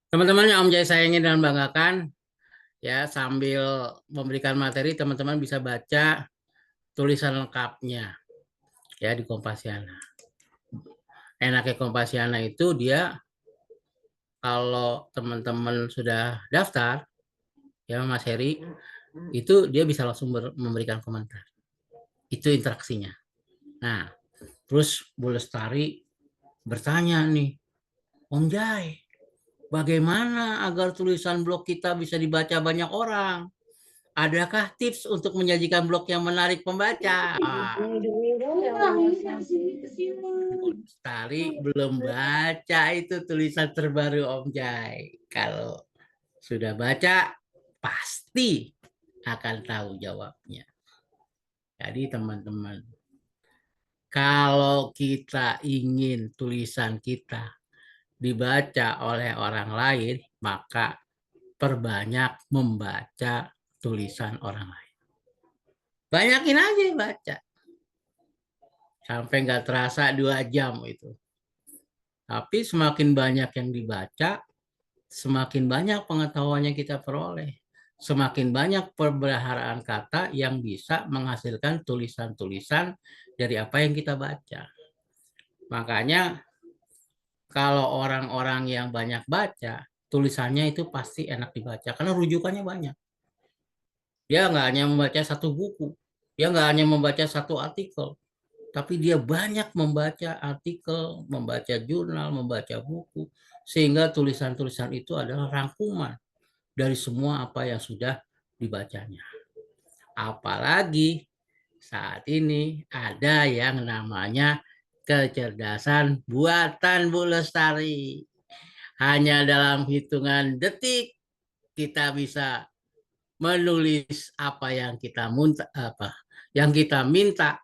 Teman-teman yang Om Jai sayangi dan banggakan, ya sambil memberikan materi, teman-teman bisa baca tulisan lengkapnya ya di Kompasiana. Enaknya Kompasiana itu dia kalau teman-teman sudah daftar, ya Mas Heri, itu dia bisa langsung memberikan komentar. Itu interaksinya. Nah, terus Bu Lestari bertanya nih, Om Jai, bagaimana agar tulisan blog kita bisa dibaca banyak orang? Adakah tips untuk menyajikan blog yang menarik pembaca? Bu Lestari belum baca itu tulisan terbaru Om Jai. Kalau sudah baca, pasti akan tahu jawabnya. Jadi teman-teman, kalau kita ingin tulisan kita dibaca oleh orang lain, maka perbanyak membaca tulisan orang lain. Banyakin aja baca. Sampai nggak terasa 2 jam itu. Tapi semakin banyak yang dibaca, semakin banyak pengetahuan yang kita peroleh. Semakin banyak perbelaharaan kata yang bisa menghasilkan tulisan-tulisan dari apa yang kita baca. Makanya kalau orang-orang yang banyak baca, tulisannya itu pasti enak dibaca karena rujukannya banyak. Dia nggak hanya membaca satu buku, dia nggak hanya membaca satu artikel, tapi dia banyak membaca artikel, membaca jurnal, membaca buku, sehingga tulisan-tulisan itu adalah rangkuman dari semua apa yang sudah dibacanya. Apalagi saat ini ada yang namanya kecerdasan buatan Bu Lestari. Hanya dalam hitungan detik kita bisa menulis apa yang kita minta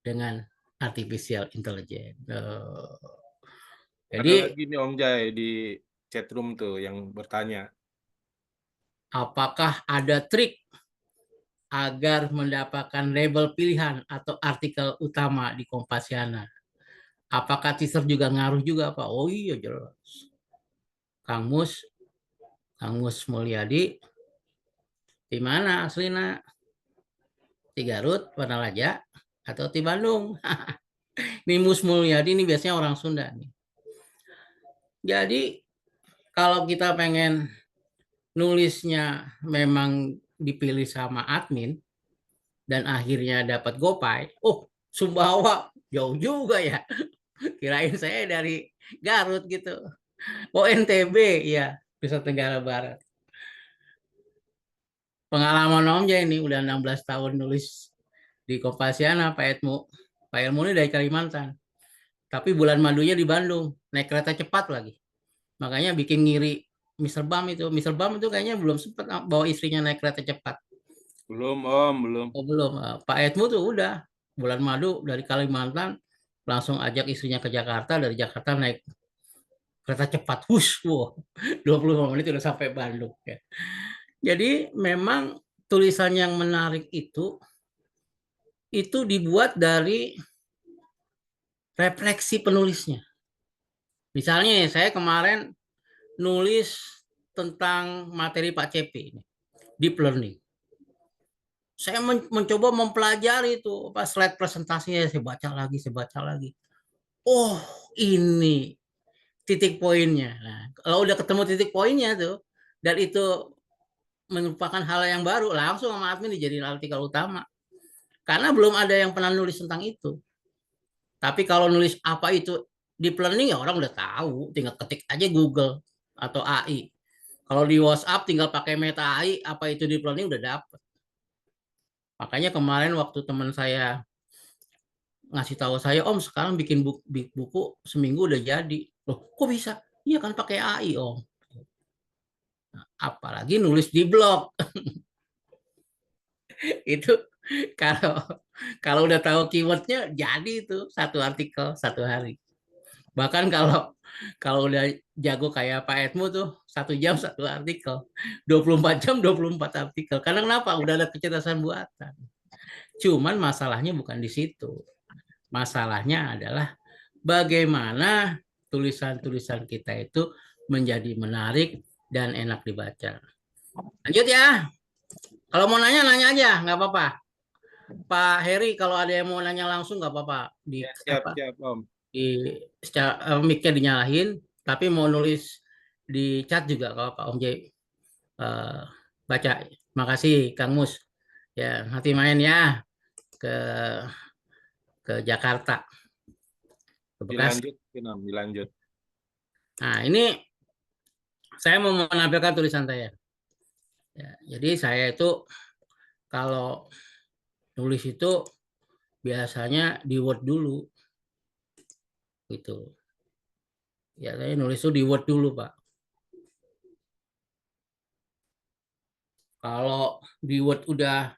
dengan artificial intelligence. Ada Jadi lagi nih Om Jai di chatroom tuh yang bertanya. apakah ada trik agar mendapatkan label pilihan atau artikel utama di Kompasiana? Apakah teaser juga ngaruh juga Pak? Oh iya jelas. Kang Mus Mulyadi di mana aslinya? Di Garut, Wanalaja, atau di Bandung? Ini Mus Mulyadi ini biasanya orang Sunda nih. Jadi kalau kita pengen nulisnya memang dipilih sama admin dan akhirnya dapat GoPay, oh Sumbawa jauh juga ya. Kirain saya dari Garut gitu. Oh NTB ya, Nusa Tenggara Barat. Pengalaman Om Jai ini udah 16 tahun nulis di Kompasiana Pak Edmu. Pak Edmu ini dari Kalimantan. Tapi bulan madunya di Bandung, naik kereta cepat lagi. Makanya bikin ngiri Mr. Bam itu. Mr. Bam itu kayaknya belum sempat bawa istrinya naik kereta cepat. Belum Om, belum. Oh belum. Pak Edmu tuh udah bulan madu dari Kalimantan langsung ajak istrinya ke Jakarta, dari Jakarta naik kereta cepat. Wush, wow. 25 menit udah sampai Bandung ya. Jadi memang tulisan yang menarik itu dibuat dari refleksi penulisnya. Misalnya saya kemarin nulis tentang materi Pak CP ini, deep learning. Saya mencoba mempelajari itu apa slide presentasinya, saya baca lagi. Oh, ini titik poinnya. Nah, kalau udah ketemu titik poinnya tuh dan itu merupakan hal yang baru, langsung sama admin dijadiin artikel utama. Karena belum ada yang pernah nulis tentang itu. Tapi kalau nulis apa itu deep learning ya orang udah tahu, tinggal ketik aja Google atau AI. Kalau di WhatsApp tinggal pakai Meta AI, apa itu deep learning udah dapet. Makanya kemarin waktu teman saya ngasih tahu saya, Om sekarang bikin buku seminggu udah jadi. Loh, kok bisa? Iya kan pakai AI, Om. Nah, apalagi nulis di blog. Itu kalau Kalau udah tahu keywordnya, jadi itu satu artikel satu hari. Bahkan kalau udah jago kayak Pak Edmu tuh 1 jam satu artikel, 24 jam 24 artikel. Karena kenapa? Udah ada kecerdasan buatan. Cuman masalahnya bukan di situ. Masalahnya adalah bagaimana tulisan-tulisan kita itu menjadi menarik dan enak dibaca. Lanjut ya. Kalau mau nanya, nanya aja, nggak apa-apa. Pak Heri, kalau ada yang mau nanya langsung nggak apa-apa. Ya, siap, siap, Om. Mic-nya dinyalain, tapi mau nulis di chat juga kalau Pak Om J baca. Makasih Kang Mus. Ya, nanti main ya ke Jakarta, ke Bekasi. Dilanjut, Om, dilanjut. Nah, ini saya mau menampilkan tulisan saya. Ya, jadi saya itu kalau nulis itu biasanya di Word dulu, gitu. Ya, saya nulis itu di Word dulu, Pak. Kalau di Word udah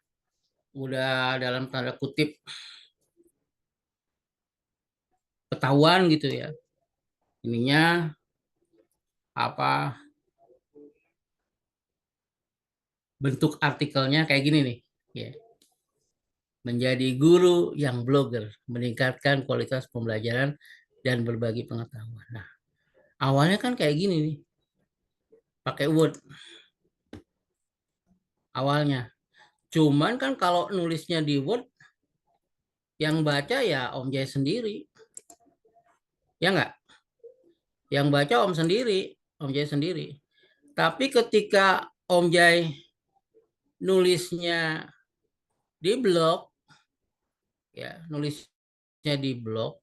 dalam tanda kutip ketahuan gitu ya, ininya apa, bentuk artikelnya kayak gini nih, ya. Menjadi guru yang blogger, meningkatkan kualitas pembelajaran dan berbagi pengetahuan. Nah, awalnya kan kayak gini nih, pakai Word awalnya. Cuman kan kalau nulisnya di Word, yang baca ya Om Jai sendiri, ya nggak? Yang baca Om Jai sendiri. Tapi ketika Om Jai nulisnya di blog, ya nulisnya di blog,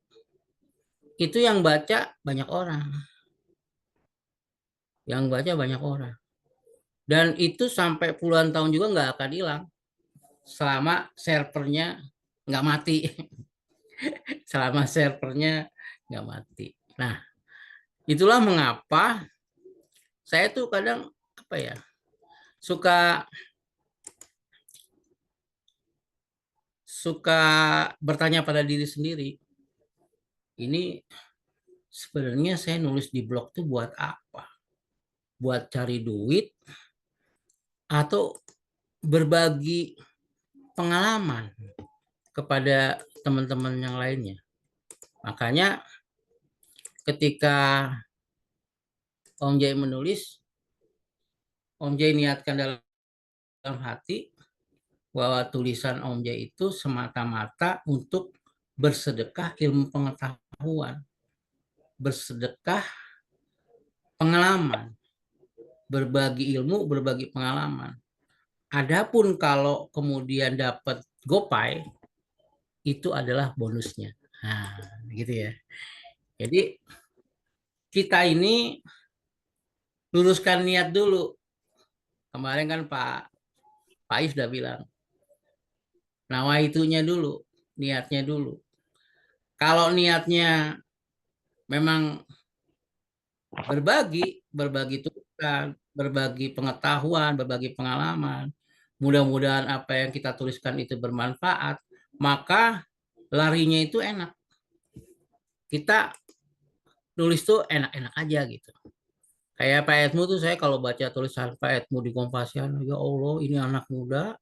itu yang baca banyak orang. Yang baca banyak orang. Dan itu sampai puluhan tahun juga nggak akan hilang selama servernya nggak mati. Selama servernya nggak mati. Nah, itulah mengapa saya tuh kadang apa ya, suka bertanya pada diri sendiri. Ini sebenarnya saya nulis di blog tuh buat apa? Buat cari duit atau berbagi pengalaman kepada teman-teman yang lainnya. Makanya ketika Om Jai menulis, Om Jai niatkan dalam hati bahwa tulisan Om Jai itu semata-mata untuk bersedekah ilmu pengetahuan, bersedekah pengalaman, berbagi ilmu, berbagi pengalaman. Adapun kalau kemudian dapat gopay, itu adalah bonusnya. Nah, gitu ya. Jadi kita ini luruskan niat dulu. Kemarin kan Pak Is sudah bilang, nawaitunya dulu, niatnya dulu. Kalau niatnya memang berbagi tulisan, berbagi pengetahuan, berbagi pengalaman, mudah-mudahan apa yang kita tuliskan itu bermanfaat, maka larinya itu enak. Kita nulis tuh enak-enak aja gitu. Kayak Pak Edmu tuh, saya kalau baca tulisan Pak Edmu di Kompasian, ya Allah, ini anak muda,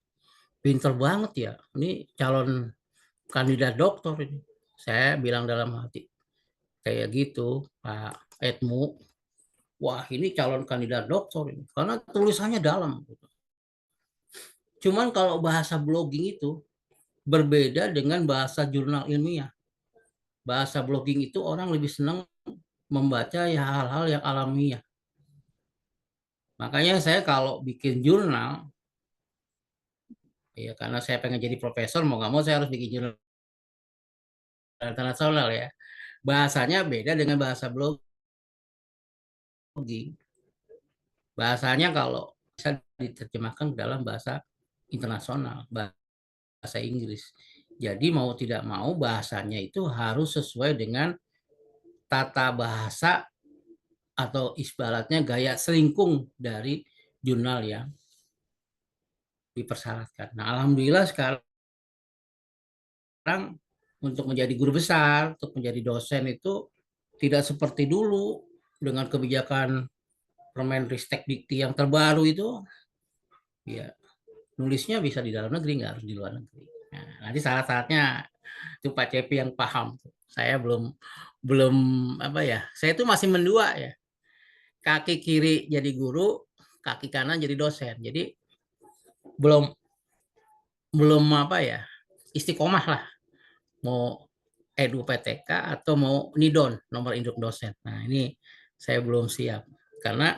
pinter banget ya. Ini calon kandidat doktor ini. Saya bilang dalam hati, kayak gitu Pak Edmu, wah ini calon kandidat doktor ini. Karena tulisannya dalam. Cuman kalau bahasa blogging itu berbeda dengan bahasa jurnal ilmiah. Bahasa blogging itu orang lebih senang membaca ya hal-hal yang alamiah. Makanya saya kalau bikin jurnal, ya karena saya pengen jadi profesor, mau nggak mau saya harus bikin jurnal internasional ya. Bahasanya beda dengan bahasa blogging. Bahasanya kalau bisa diterjemahkan dalam bahasa internasional, bahasa Inggris. Jadi mau tidak mau bahasanya itu harus sesuai dengan tata bahasa atau ibaratnya gaya selingkung dari jurnal yang dipersyaratkan. Nah, alhamdulillah sekarang sekarang untuk menjadi guru besar, untuk menjadi dosen itu tidak seperti dulu dengan kebijakan Permenristek Dikti yang terbaru itu, ya nulisnya bisa di dalam negeri, nggak harus di luar negeri. Nah, nanti syarat-syaratnya itu Pak Cepi yang paham. Saya belum belum apa ya. Saya itu masih mendua ya. Kaki kiri jadi guru, kaki kanan jadi dosen. Jadi belum belum apa ya, istiqomah lah. Mau Edu PTK atau mau Nidon, nomor induk dosen. Nah, ini saya belum siap. Karena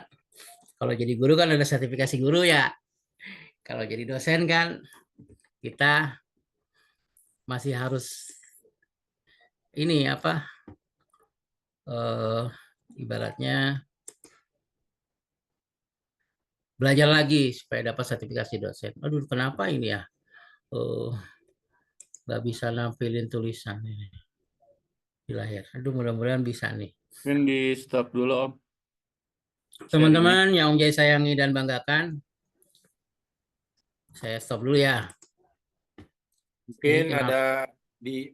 kalau jadi guru kan ada sertifikasi guru ya. Kalau jadi dosen kan kita masih harus ini apa ibaratnya belajar lagi supaya dapat sertifikasi dosen. Aduh, kenapa ini ya? Nggak bisa nampilin tulisan ini di layar. Aduh, mudah-mudahan bisa nih. Mungkin di stop dulu Om. Sharingnya. Teman-teman yang Om Jai sayangi dan banggakan, saya stop dulu ya. Mungkin Ini kenapa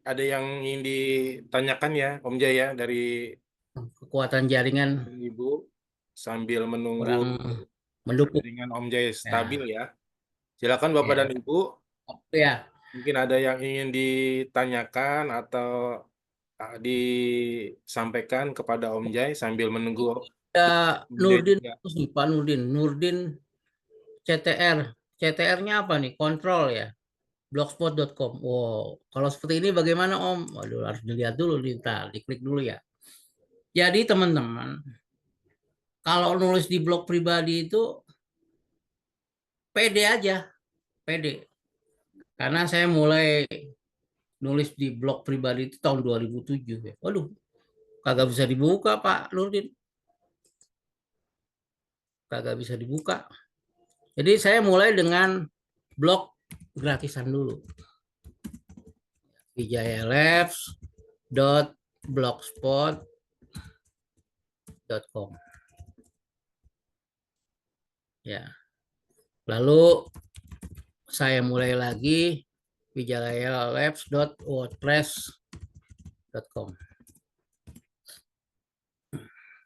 ada yang ingin ditanyakan ya Om Jaya dari kekuatan jaringan Ibu sambil menunggu kurang mendukung jaringan Om Jaya ya. stabil ya. Silakan Bapak Ya. dan Ibu, Ya. mungkin ada yang ingin ditanyakan atau disampaikan kepada Om Jai sambil menunggu Ada Om Jai Nurdin, juga. Pak Nurdin, Nurdin CTR. CTR-nya apa nih? Kontrol ya. Blogspot.com. Wow, kalau seperti ini bagaimana Om? Waduh, harus dilihat dulu, diklik dulu ya. Jadi teman-teman, kalau nulis di blog pribadi itu pede aja, pede. Karena saya mulai nulis di blog pribadi itu tahun 2007 ya. Waduh, kagak bisa dibuka Pak Nurdin. Kagak bisa dibuka. Jadi saya mulai dengan blog gratisan dulu. wijayalabs.blogspot.com. Ya. Lalu saya mulai lagi wijayalabs.wordpress.com.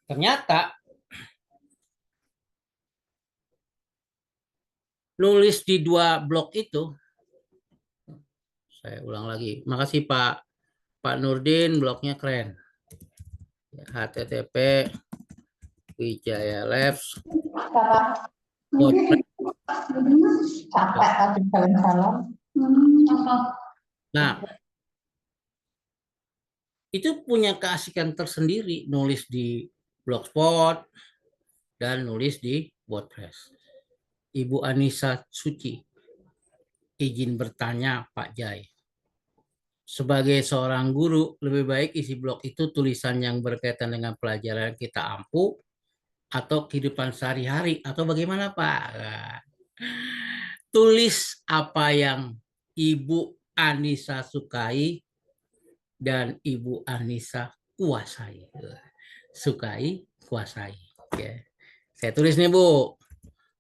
Ternyata nulis di dua blog itu, saya ulang lagi. Makasih Pak Nurdin, blognya keren. http wijayalabs. Capek tadi jalan-jalan. Nah, itu punya keasikan tersendiri nulis di Blogspot dan nulis di WordPress. Ibu Anissa Suci, izin bertanya Pak Jai. Sebagai seorang guru, lebih baik isi blog itu tulisan yang berkaitan dengan pelajaran kita ampuh atau kehidupan sehari-hari atau bagaimana Pak? Nah, tulis apa yang Ibu Anissa sukai dan Ibu Anissa kuasai. Sukai, kuasai. Oke. Saya tulis nih Bu,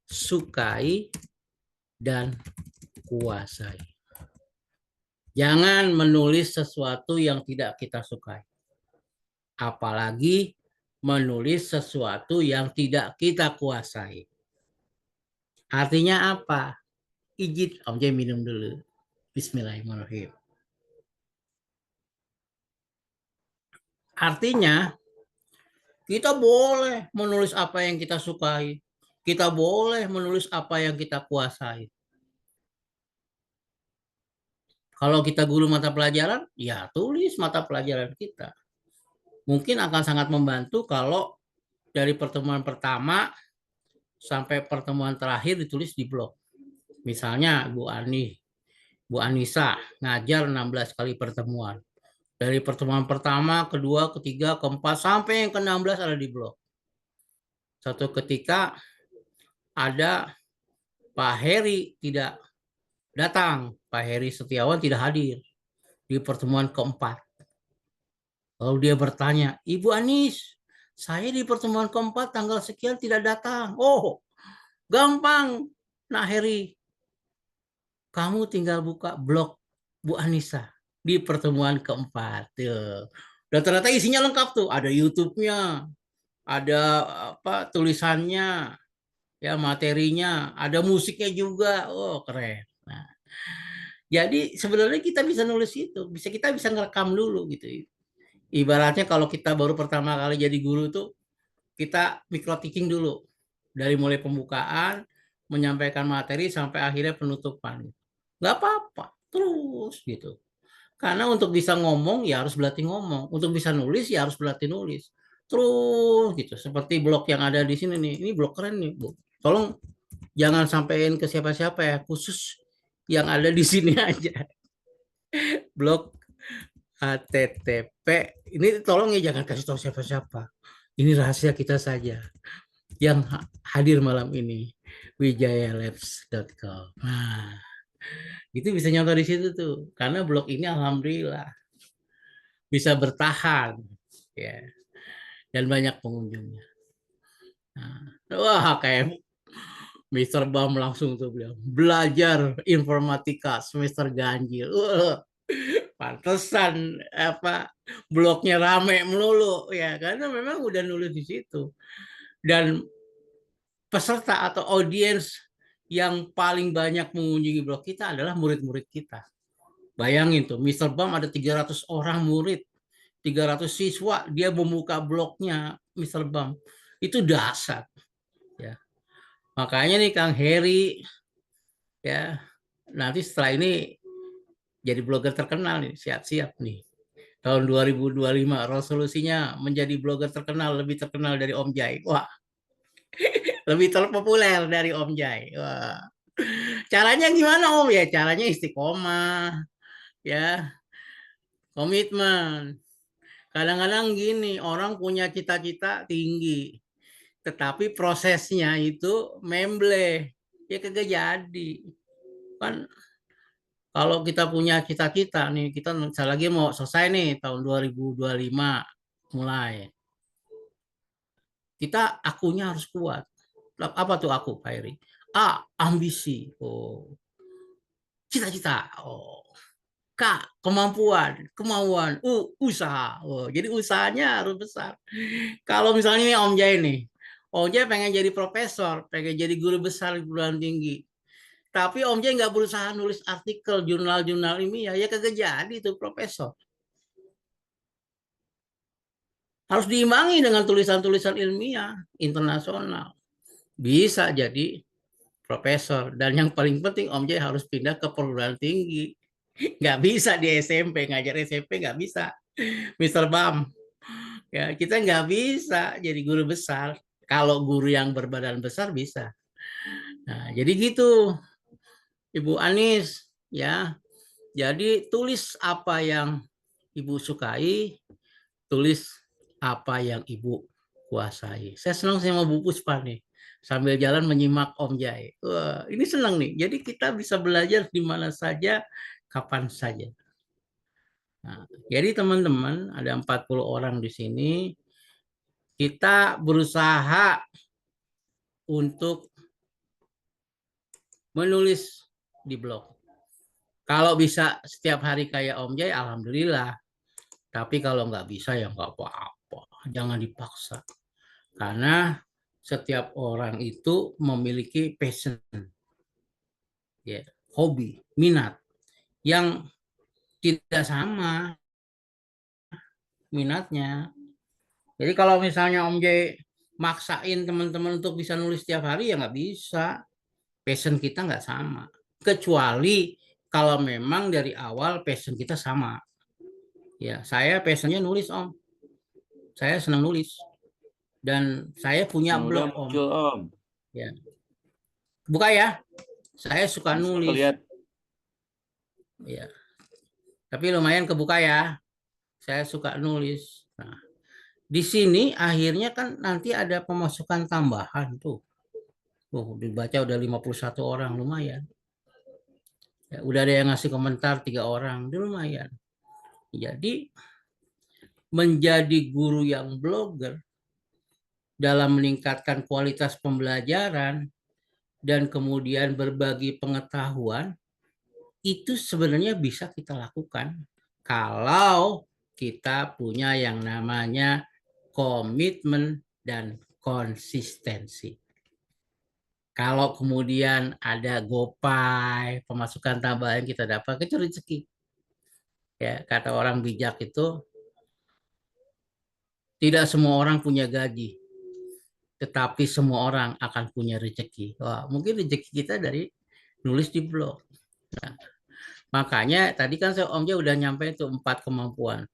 sukai dan kuasai. Jangan menulis sesuatu yang tidak kita sukai. Apalagi menulis sesuatu yang tidak kita kuasai. Artinya apa? Izin, Om Jai minum dulu. Bismillahirrahmanirrahim. Artinya, kita boleh menulis apa yang kita sukai. Kita boleh menulis apa yang kita kuasai. Kalau kita guru mata pelajaran, ya tulis mata pelajaran kita. Mungkin akan sangat membantu kalau dari pertemuan pertama sampai pertemuan terakhir ditulis di blog. Misalnya Bu Anissa ngajar 16 kali pertemuan. Dari pertemuan pertama, kedua, ketiga, keempat, sampai yang ke-16 ada di blog. Satu ketika ada Pak Heri tidak datang. Pak Heri Setiawan tidak hadir di pertemuan keempat. Lalu dia bertanya, Ibu Anis, saya di pertemuan keempat tanggal sekian tidak datang. Oh, gampang, Nak Heri. Kamu tinggal buka blog Bu Anissa. di pertemuan keempat. Tuh. Dan ternyata isinya lengkap tuh, ada YouTube-nya, ada apa tulisannya, ya materinya, ada musiknya juga. Oh, keren. Nah, jadi sebenarnya kita bisa nulis itu, kita bisa ngerekam dulu gitu. Ibaratnya kalau kita baru pertama kali jadi guru tuh, kita micro-teaching dulu. Dari mulai pembukaan, menyampaikan materi, sampai akhirnya penutupan. Nggak apa-apa, terus gitu. Karena untuk bisa ngomong, ya harus berlatih ngomong. Untuk bisa nulis, ya harus berlatih nulis. Terus gitu, seperti blog yang ada di sini nih. Ini blog keren nih, Bu. Tolong jangan sampaikan ke siapa-siapa ya, khusus yang ada di sini aja. Blog HTTP, ini tolong ya jangan kasih tahu siapa-siapa. Ini rahasia kita saja. Yang hadir malam ini, wijayalabs.com. Nah, itu bisa nyontoh di situ tuh. Karena blog ini alhamdulillah bisa bertahan, ya, dan banyak pengunjungnya. Nah, wah, kayak Mr. Bam langsung tuh bilang, belajar informatika semester ganjil. Pantesan apa blognya rame melulu ya, karena memang udah nulis di situ. Dan peserta atau audiens yang paling banyak mengunjungi blog kita adalah murid-murid kita. Bayangin tuh, Mr. Bam ada 300 orang murid, 300 siswa, dia membuka blognya Mr. Bam. Itu dahsyat. Ya. Makanya nih Kang Heri, ya, nanti setelah ini jadi blogger terkenal nih, siap-siap nih. Tahun 2025 resolusinya menjadi blogger terkenal, lebih terkenal dari Om Jai. Wah, lebih terpopuler dari Om Jai. Wah. Caranya gimana Om? Ya caranya istiqomah, ya, komitmen. Kadang-kadang gini, orang punya cita-cita tinggi, tetapi prosesnya itu memble, ya kagak jadi. Kan kalau kita punya cita-cita nih, kita lagi mau selesai nih tahun 2025 mulai. Kita akunya harus kuat. Apa tuh aku, Pak Eri? A, ambisi. Oh, cita-cita. Oh, K, kemampuan, kemauan. Usaha. Oh, jadi usahanya harus besar. Kalau misalnya ini Om Jai nih, Om Jai pengen jadi profesor, pengen jadi guru besar di perguruan tinggi. Tapi Om Jai nggak berusaha nulis artikel, jurnal-jurnal ilmiah, ya kagak jadi tuh profesor. Harus diimbangi dengan tulisan-tulisan ilmiah internasional. Bisa jadi profesor. Dan yang paling penting Om Jai harus pindah ke perguruan tinggi. Nggak bisa di SMP, ngajar SMP nggak bisa. Mr. Bam, ya, kita nggak bisa jadi guru besar. Kalau guru yang berbadan besar bisa. Nah, jadi gitu, Ibu Anis, ya. Jadi tulis apa yang Ibu sukai, tulis apa yang Ibu kuasai. Saya senang sama Bu Puspa nih, sambil jalan menyimak Om Jai. Wah, ini senang nih. Jadi kita bisa belajar di mana saja, kapan saja. Nah, jadi teman-teman, ada 40 orang di sini. Kita berusaha untuk menulis di blog. Kalau bisa setiap hari kayak Om Jai, alhamdulillah. Tapi kalau nggak bisa ya nggak apa-apa. Jangan dipaksa. Karena setiap orang itu memiliki passion, ya, hobi, minat yang tidak sama minatnya. Jadi kalau misalnya Om Jai maksain teman-teman untuk bisa nulis setiap hari, ya nggak bisa. Passion kita nggak sama. Kecuali kalau memang dari awal passion kita sama. Ya, saya passionnya nulis Om. Saya senang nulis. Dan saya punya blog Om. Muncul Om. Ya. Buka ya. Saya suka nulis. Lihat. Ya. Tapi lumayan kebuka ya. Saya suka nulis. Nah, di sini akhirnya kan nanti ada pemasukan tambahan tuh. Dibaca udah 51 orang, lumayan. Ya, udah ada yang ngasih komentar 3 orang, itu lumayan. Jadi menjadi guru yang blogger dalam meningkatkan kualitas pembelajaran dan kemudian berbagi pengetahuan, itu sebenarnya bisa kita lakukan Kalau kita punya yang namanya komitmen dan konsistensi. Kalau kemudian ada GoPay, pemasukan tambahan kita dapat, itu rezeki. Ya, kata orang bijak itu, tidak semua orang punya gaji, tetapi semua orang akan punya rezeki. Wah, mungkin rezeki kita dari nulis di blog. Nah, makanya tadi kan Om Jai udah nyampe itu 4 kemampuan.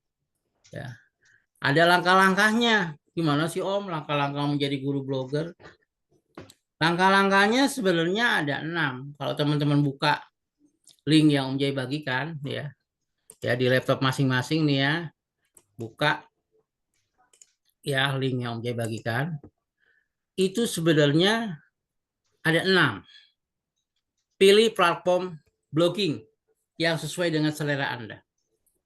Ya. Ada langkah-langkahnya. Gimana sih Om langkah-langkah menjadi guru blogger? Langkah-langkahnya sebenarnya ada 6. Kalau teman-teman buka link yang Om Jai bagikan, ya di laptop masing-masing nih ya, buka ya link yang Om Jai bagikan. Itu sebenarnya ada 6. Pilih platform blogging yang sesuai dengan selera Anda.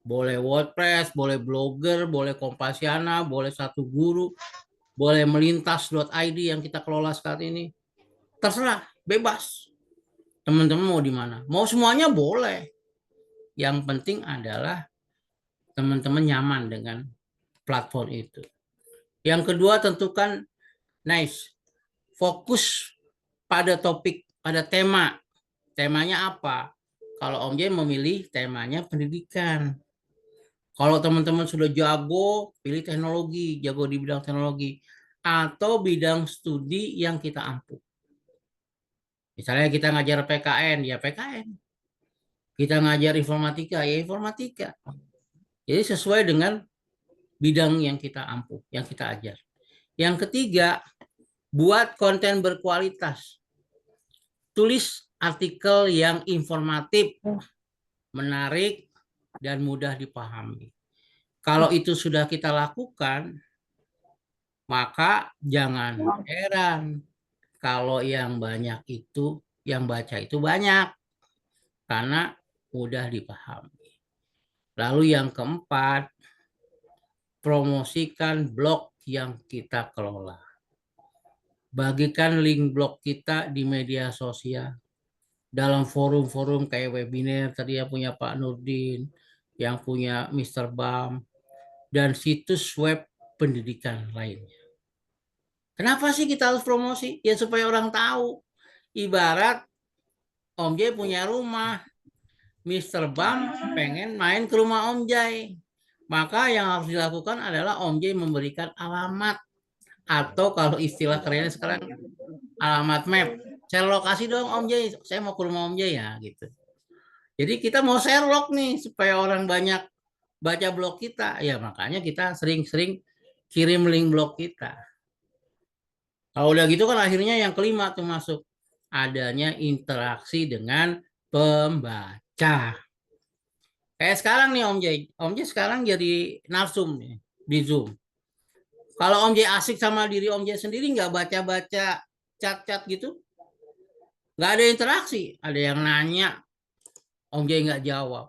Boleh WordPress, boleh Blogger, boleh Kompasiana, boleh Satu Guru, boleh melintas.id yang kita kelola saat ini. Terserah, bebas. Teman-teman mau di mana? Mau semuanya boleh. Yang penting adalah teman-teman nyaman dengan platform itu. Yang kedua, tentukan fokus pada topik, pada tema. Temanya apa? Kalau Om Jai memilih temanya pendidikan. Kalau teman-teman sudah jago, pilih teknologi, jago di bidang teknologi. Atau bidang studi yang kita ampuh. Misalnya kita ngajar PKN, ya PKN. Kita ngajar informatika, ya informatika. Jadi sesuai dengan bidang yang kita ampuh, yang kita ajar. Yang ketiga, buat konten berkualitas. Tulis artikel yang informatif, menarik, dan mudah dipahami. Kalau itu sudah kita lakukan, maka jangan heran kalau yang banyak itu, yang baca itu banyak. Karena mudah dipahami. Lalu yang keempat, promosikan blog yang kita kelola. Bagikan link blog kita di media sosial. Dalam forum-forum kayak webinar, tadi yang punya Pak Nurdin, yang punya Mr. Bam, dan situs web pendidikan lainnya. Kenapa sih kita harus promosi? Ya supaya orang tahu. Ibarat Om Jai punya rumah, Mr. Bam pengen main ke rumah Om Jai. Maka yang harus dilakukan adalah Om Jai memberikan alamat. Atau kalau istilah kerennya sekarang, alamat map. Share lokasi dong Om Jai, saya mau ke rumah Om Jai ya gitu. Jadi kita mau share log nih supaya orang banyak baca blog kita. Ya makanya kita sering-sering kirim link blog kita. Kalau udah gitu kan akhirnya yang kelima tuh masuk. Adanya interaksi dengan pembaca. Kayak sekarang nih Om Jai. Om Jai sekarang jadi narsum nih di Zoom. Kalau Om Jai asik sama diri Om Jai sendiri nggak baca-baca chat-chat gitu, nggak ada interaksi. Ada yang nanya, Om Jai nggak jawab.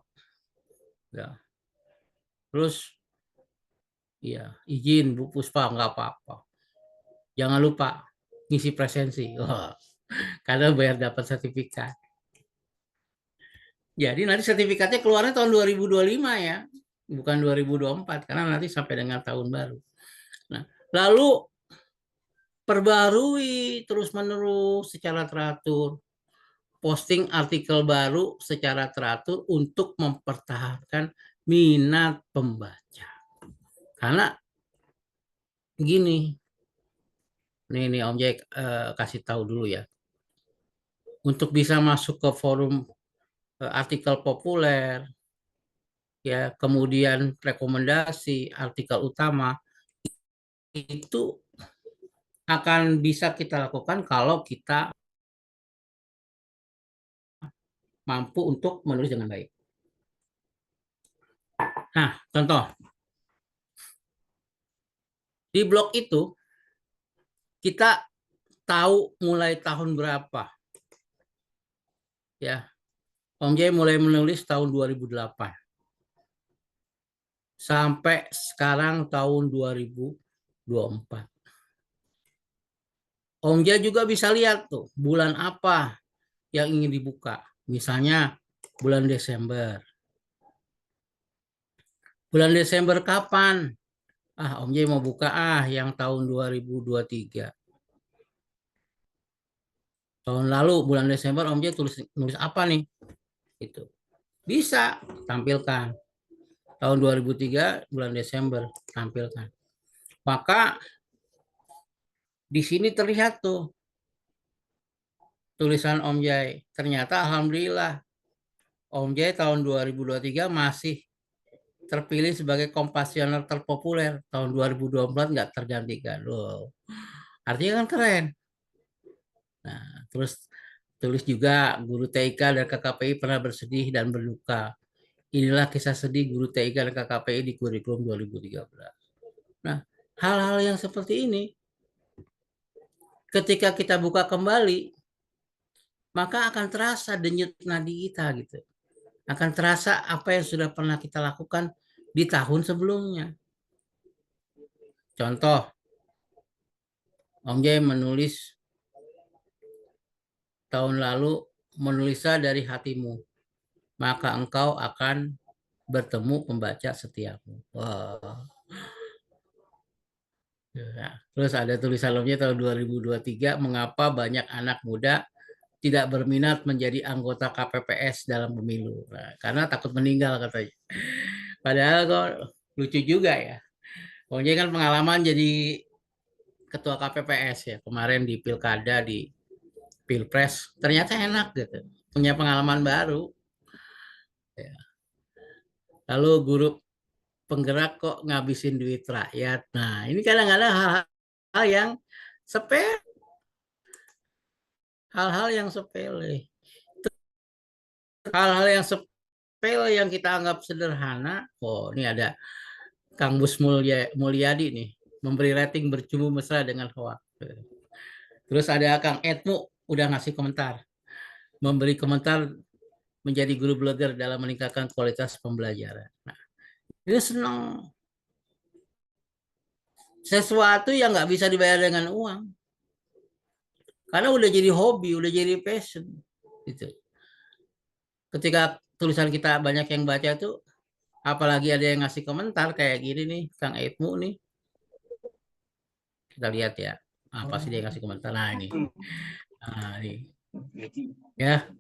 Ya. Terus, ya izin Bu Puspa nggak apa-apa. Jangan lupa ngisi presensi. Wah, karena bayar dapat sertifikat. Jadi nanti sertifikatnya keluarnya tahun 2025 ya, bukan 2024 karena nanti sampai dengan tahun baru. Nah, lalu perbarui terus-menerus secara teratur, posting artikel baru secara teratur untuk mempertahankan minat pembaca. Karena gini, nih Om Jai kasih tahu dulu ya. Untuk bisa masuk ke forum artikel populer, ya kemudian rekomendasi artikel utama, itu akan bisa kita lakukan kalau kita mampu untuk menulis dengan baik. Nah, contoh. Di blog itu, kita tahu mulai tahun berapa. Ya, Om Jai mulai menulis tahun 2008. Sampai sekarang tahun 2024. Om Jai juga bisa lihat tuh, bulan apa yang ingin dibuka. Misalnya bulan Desember. Bulan Desember kapan? Om Jay mau buka yang tahun 2023. Tahun lalu bulan Desember Om Jay nulis apa nih? Itu bisa tampilkan. Tahun 2003 bulan Desember tampilkan. Maka di sini terlihat tuh tulisan Om Jay. Ternyata alhamdulillah Om Jay tahun 2023 masih terpilih sebagai kompasioner terpopuler. Tahun 2024 nggak tergantikan. Loh. Artinya kan keren. Nah, terus tulis juga guru TIK dan KKPI pernah bersedih dan berduka. Inilah kisah sedih guru TIK dan KKPI di kurikulum 2013. Nah, hal-hal yang seperti ini ketika kita buka kembali, maka akan terasa denyut nadi kita gitu. Akan terasa apa yang sudah pernah kita lakukan di tahun sebelumnya. Contoh, Om Jay menulis tahun lalu, menulisnya dari hatimu, maka engkau akan bertemu pembaca setiamu. Wow. Ya. Terus ada tulisan Om Jay tahun 2023, mengapa banyak anak muda tidak berminat menjadi anggota KPPS dalam pemilu. Nah, karena takut meninggal katanya. Padahal kok lucu juga ya. Om Jay kan pengalaman jadi ketua KPPS ya. Kemarin di Pilkada, di Pilpres. Ternyata enak gitu. Punya pengalaman baru. Ya. Lalu guru penggerak kok ngabisin duit rakyat. Nah, ini kadang-kadang hal-hal yang sepele. Hal-hal yang sepele. Hal-hal yang sepele yang kita anggap sederhana. Oh, ini ada Kang Bus Mulyadi nih, memberi rating bercumbu mesra dengan hoak. Terus ada Kang Edmu udah ngasih komentar, memberi komentar menjadi guru blogger dalam meningkatkan kualitas pembelajaran. Nah, ini senang. Sesuatu yang nggak bisa dibayar dengan uang. Karena udah jadi hobi, udah jadi passion. Gitu. Ketika tulisan kita banyak yang baca tuh, apalagi ada yang ngasih komentar kayak gini nih, Kang Edmu nih. Kita lihat ya, apa sih dia ngasih komentar. Nah ini. Nah, ini. Ya.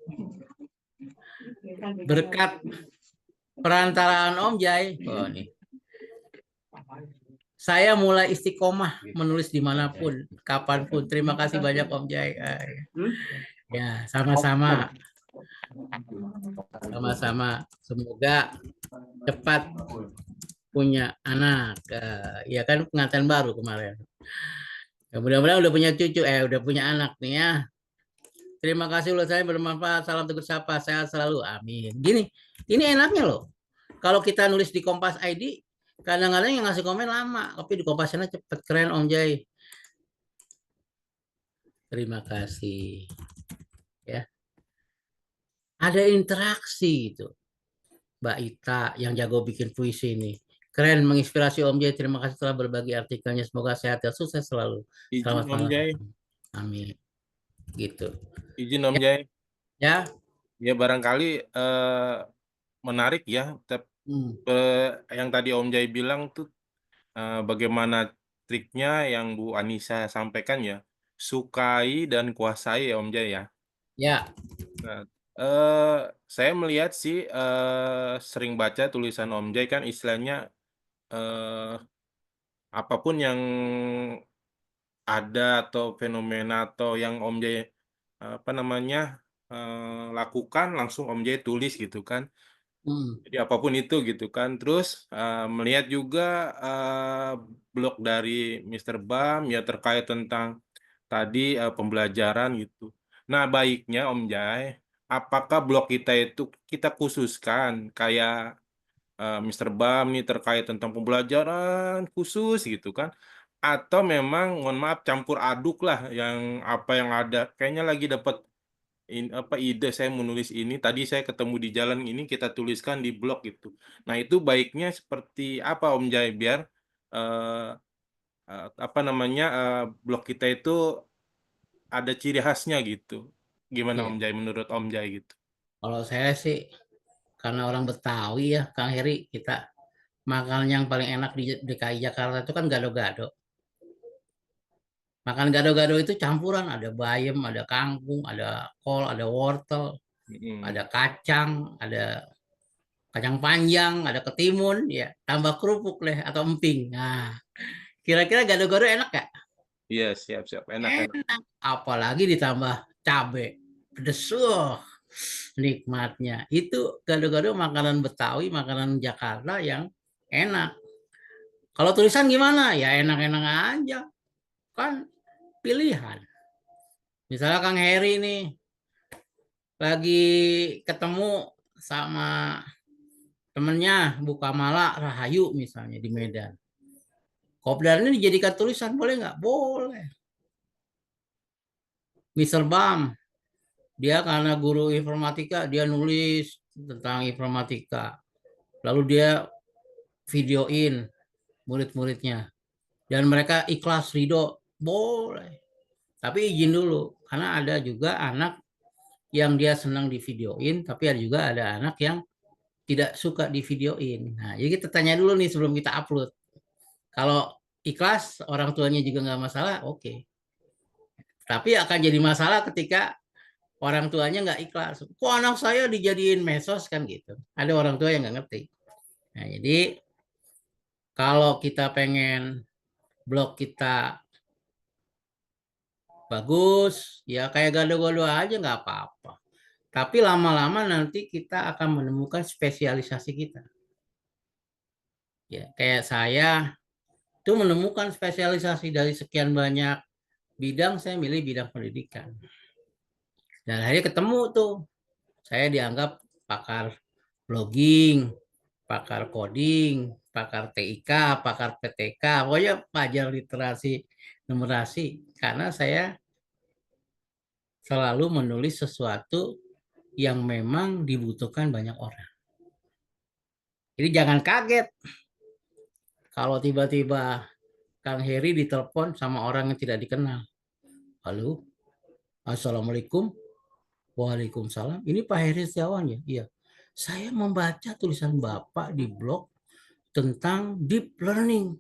Berkat perantaraan Om Jay. Oh, nih. Saya mulai istiqomah menulis dimanapun, kapanpun. Terima kasih banyak Om Jay. Ya, sama-sama. Sama-sama. Semoga cepat punya anak. Ya kan pengantin baru kemarin. Ya, mudah-mudahan udah punya cucu, udah punya anak nih ya. Terima kasih ulasannya bermanfaat. Salam teguh sapa, sehat selalu. Amin. Gini, ini enaknya loh. Kalau kita nulis di Kompas ID, kadang-kadang yang ngasih komen lama, tapi di Kompasnya cepet. Keren Om Jay. Terima kasih. Ya. Ada interaksi itu. Mbak Ita yang jago bikin puisi ini. Keren, menginspirasi Om Jay. Terima kasih telah berbagi artikelnya. Semoga sehat dan sukses selalu. Izin Selamat Om malam. Jay. Amin. Gitu. Izin Om Jay. Ya. Ya barangkali menarik ya. Yang tadi Om Jay bilang tuh bagaimana triknya yang Bu Anissa sampaikan ya. Sukai dan kuasai ya Om Jay ya. Ya. Nah, saya melihat sih sering baca tulisan Om Jay kan istilahnya apapun yang ada atau fenomena atau yang Om Jay apa namanya lakukan langsung Om Jay tulis gitu kan. Jadi apapun itu gitu kan. Terus melihat juga blog dari Mr. Bam ya terkait tentang tadi pembelajaran gitu. Nah, baiknya Om Jay, apakah blog kita itu kita khususkan kayak Mr. Bam nih terkait tentang pembelajaran khusus gitu kan? Atau memang mohon maaf campur aduk lah yang apa yang ada. Kayaknya lagi dapat apa ide saya menulis ini tadi saya ketemu di jalan ini kita tuliskan di blog gitu. Nah, itu baiknya seperti apa Om Jay biar apa namanya blog kita itu ada ciri khasnya gitu. Gimana Ya. Om Jay menurut Om Jay gitu? Kalau saya sih karena orang Betawi ya, Kang Heri, kita Makanan yang paling enak di DKI Jakarta itu kan gado-gado. Makan gado-gado itu campuran, ada bayam, ada kangkung, ada kol, ada wortel, ada kacang, ada kacang panjang, ada ketimun, ya tambah kerupuk deh atau emping. Nah, kira-kira gado-gado enak gak? Iya, siap-siap. Enak-enak. Enak. Apalagi ditambah cabe, pedes, nikmatnya. Itu gado-gado makanan Betawi, makanan Jakarta yang enak. Kalau tulisan gimana? Ya enak-enak aja. Kan pilihan. Misalnya Kang Heri nih, lagi ketemu sama temennya Bukamala Rahayu misalnya di Medan. Kopdarnya dijadikan tulisan boleh nggak? Boleh. Mr. Bam, dia karena guru informatika, dia nulis tentang informatika. Lalu dia videoin murid-muridnya. Dan mereka ikhlas ridho, boleh. Tapi izin dulu, karena ada juga anak yang dia senang di videoin, tapi ada juga ada anak yang tidak suka di videoin. Nah, jadi kita tanya dulu nih sebelum kita upload. Kalau ikhlas, orang tuanya juga nggak masalah, oke. Tapi akan jadi masalah ketika orang tuanya nggak ikhlas. Kok anak saya dijadiin medsos kan gitu. Ada orang tua yang nggak ngerti. Nah, jadi kalau kita pengen blog kita bagus, ya kayak gado-gado aja nggak apa-apa. Tapi lama-lama nanti kita akan menemukan spesialisasi kita. Ya, kayak saya itu menemukan spesialisasi dari sekian banyak bidang, saya milih bidang pendidikan. Dan akhirnya ketemu tuh, saya dianggap pakar blogging, pakar coding, pakar TIK, pakar PTK, pokoknya pelajar literasi numerasi. Karena saya selalu menulis sesuatu yang memang dibutuhkan banyak orang. Jadi jangan kaget kalau tiba-tiba Kang Heri ditelepon sama orang yang tidak dikenal. Halo, Assalamualaikum. Waalaikumsalam. Ini Pak Heri Setiawan ya? Iya. Saya membaca tulisan Bapak di blog tentang deep learning.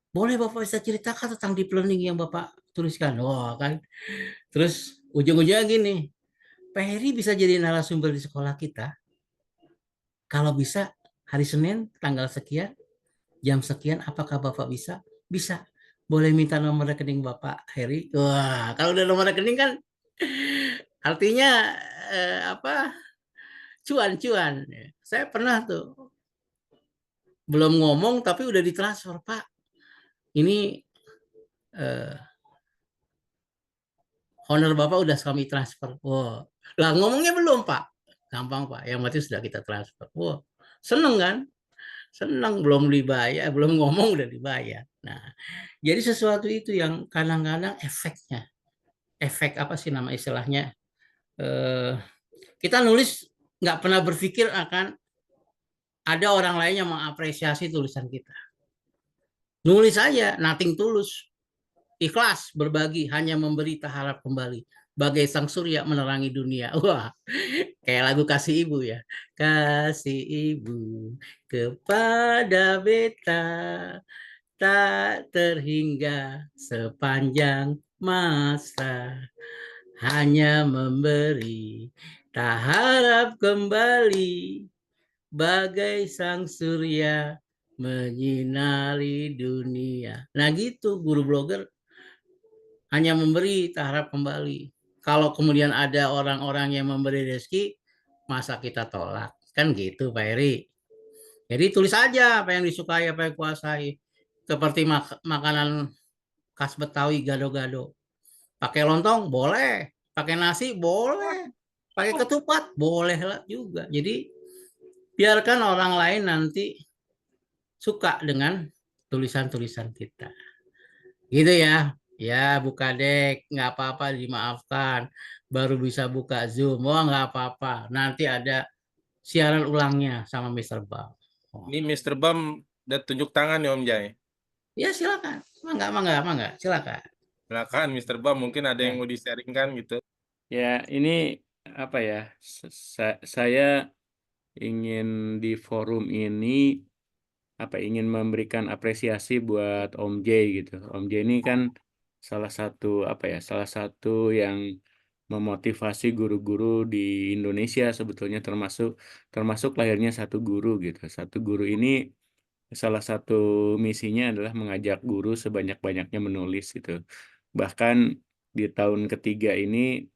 Boleh Bapak bisa ceritakan tentang deep learning yang Bapak tuliskan? Wah kan. Terus ujung-ujungnya gini, Pak Heri bisa jadi narasumber di sekolah kita. Kalau bisa hari Senin tanggal sekian, jam sekian, apakah Bapak bisa? Bisa. Boleh minta nomor rekening Bapak Heri? Wah, kalau udah nomor rekening kan artinya apa? Cuan-cuan. Saya pernah tuh belum ngomong tapi udah ditransfer, Pak. Ini honor Bapak udah kami transfer. Wow. Lah ngomongnya belum, Pak. Gampang, Pak. Yang mati sudah kita transfer. Wow. Seneng kan? Seneng, belum dibayar, belum ngomong udah dibayar. Nah, jadi sesuatu itu yang kadang-kadang efeknya. Efek apa sih nama istilahnya? Kita nulis nggak pernah berpikir akan ada orang lain yang mengapresiasi tulisan kita. Nulis aja, nothing tulus. Ikhlas berbagi, hanya memberi tak harap kembali. Bagai sang surya menerangi dunia. Wah, kayak lagu Kasih Ibu ya. Kasih Ibu kepada beta tak terhingga sepanjang masa. Hanya memberi tak harap kembali. Bagai sang surya menyinari dunia. Nah gitu guru blogger hanya memberi tak harap kembali. Kalau kemudian ada orang-orang yang memberi rezeki, masa kita tolak? Kan gitu Pak Eri. Jadi tulis aja apa yang disukai, apa yang kuasai. Seperti makanan khas Betawi gado-gado. Pakai lontong boleh, pakai nasi boleh, pakai ketupat boleh lah juga. Jadi biarkan orang lain nanti suka dengan tulisan-tulisan kita. Gitu ya. Ya, buka dek, nggak apa-apa, dimaafkan. Baru bisa buka Zoom, oh nggak apa-apa. Nanti ada siaran ulangnya sama Mr. Bam. Oh. Ini Mr. Bam udah tunjuk tangan ya Om Jai. Ya silakan, mangga, silakan. Silakan Mr. Bam, mungkin ada yang Ya. mau di-sharingkan gitu. Ya, ini apa ya? Saya ingin di forum ini ingin memberikan apresiasi buat Om J gitu. Om J ini kan salah satu yang memotivasi guru-guru di Indonesia sebetulnya, termasuk lahirnya Satu Guru gitu. Satu Guru ini salah satu misinya adalah mengajak guru sebanyak-banyaknya menulis gitu. Bahkan di tahun ketiga ini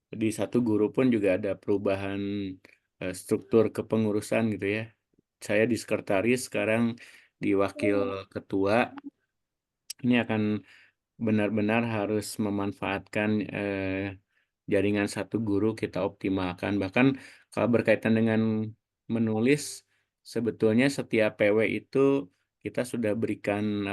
di Satu Guru pun juga ada perubahan struktur kepengurusan gitu ya. Saya di sekretaris, sekarang di wakil ketua. Ini akan benar-benar harus memanfaatkan jaringan Satu Guru, kita optimalkan. Bahkan kalau berkaitan dengan menulis, sebetulnya setiap PW itu kita sudah berikan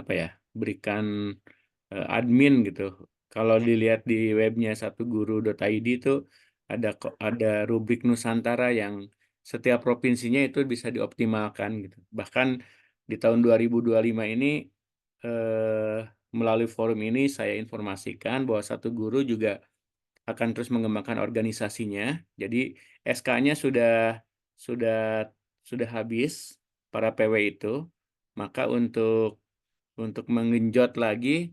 admin gitu. Kalau dilihat di webnya satuguru.id itu ada rubrik Nusantara yang setiap provinsinya itu bisa dioptimalkan gitu. Bahkan di tahun 2025 ini eh, melalui forum ini saya informasikan bahwa Satu Guru juga akan terus mengembangkan organisasinya. Jadi SK-nya sudah sudah habis para PW itu. Maka untuk menggenjot lagi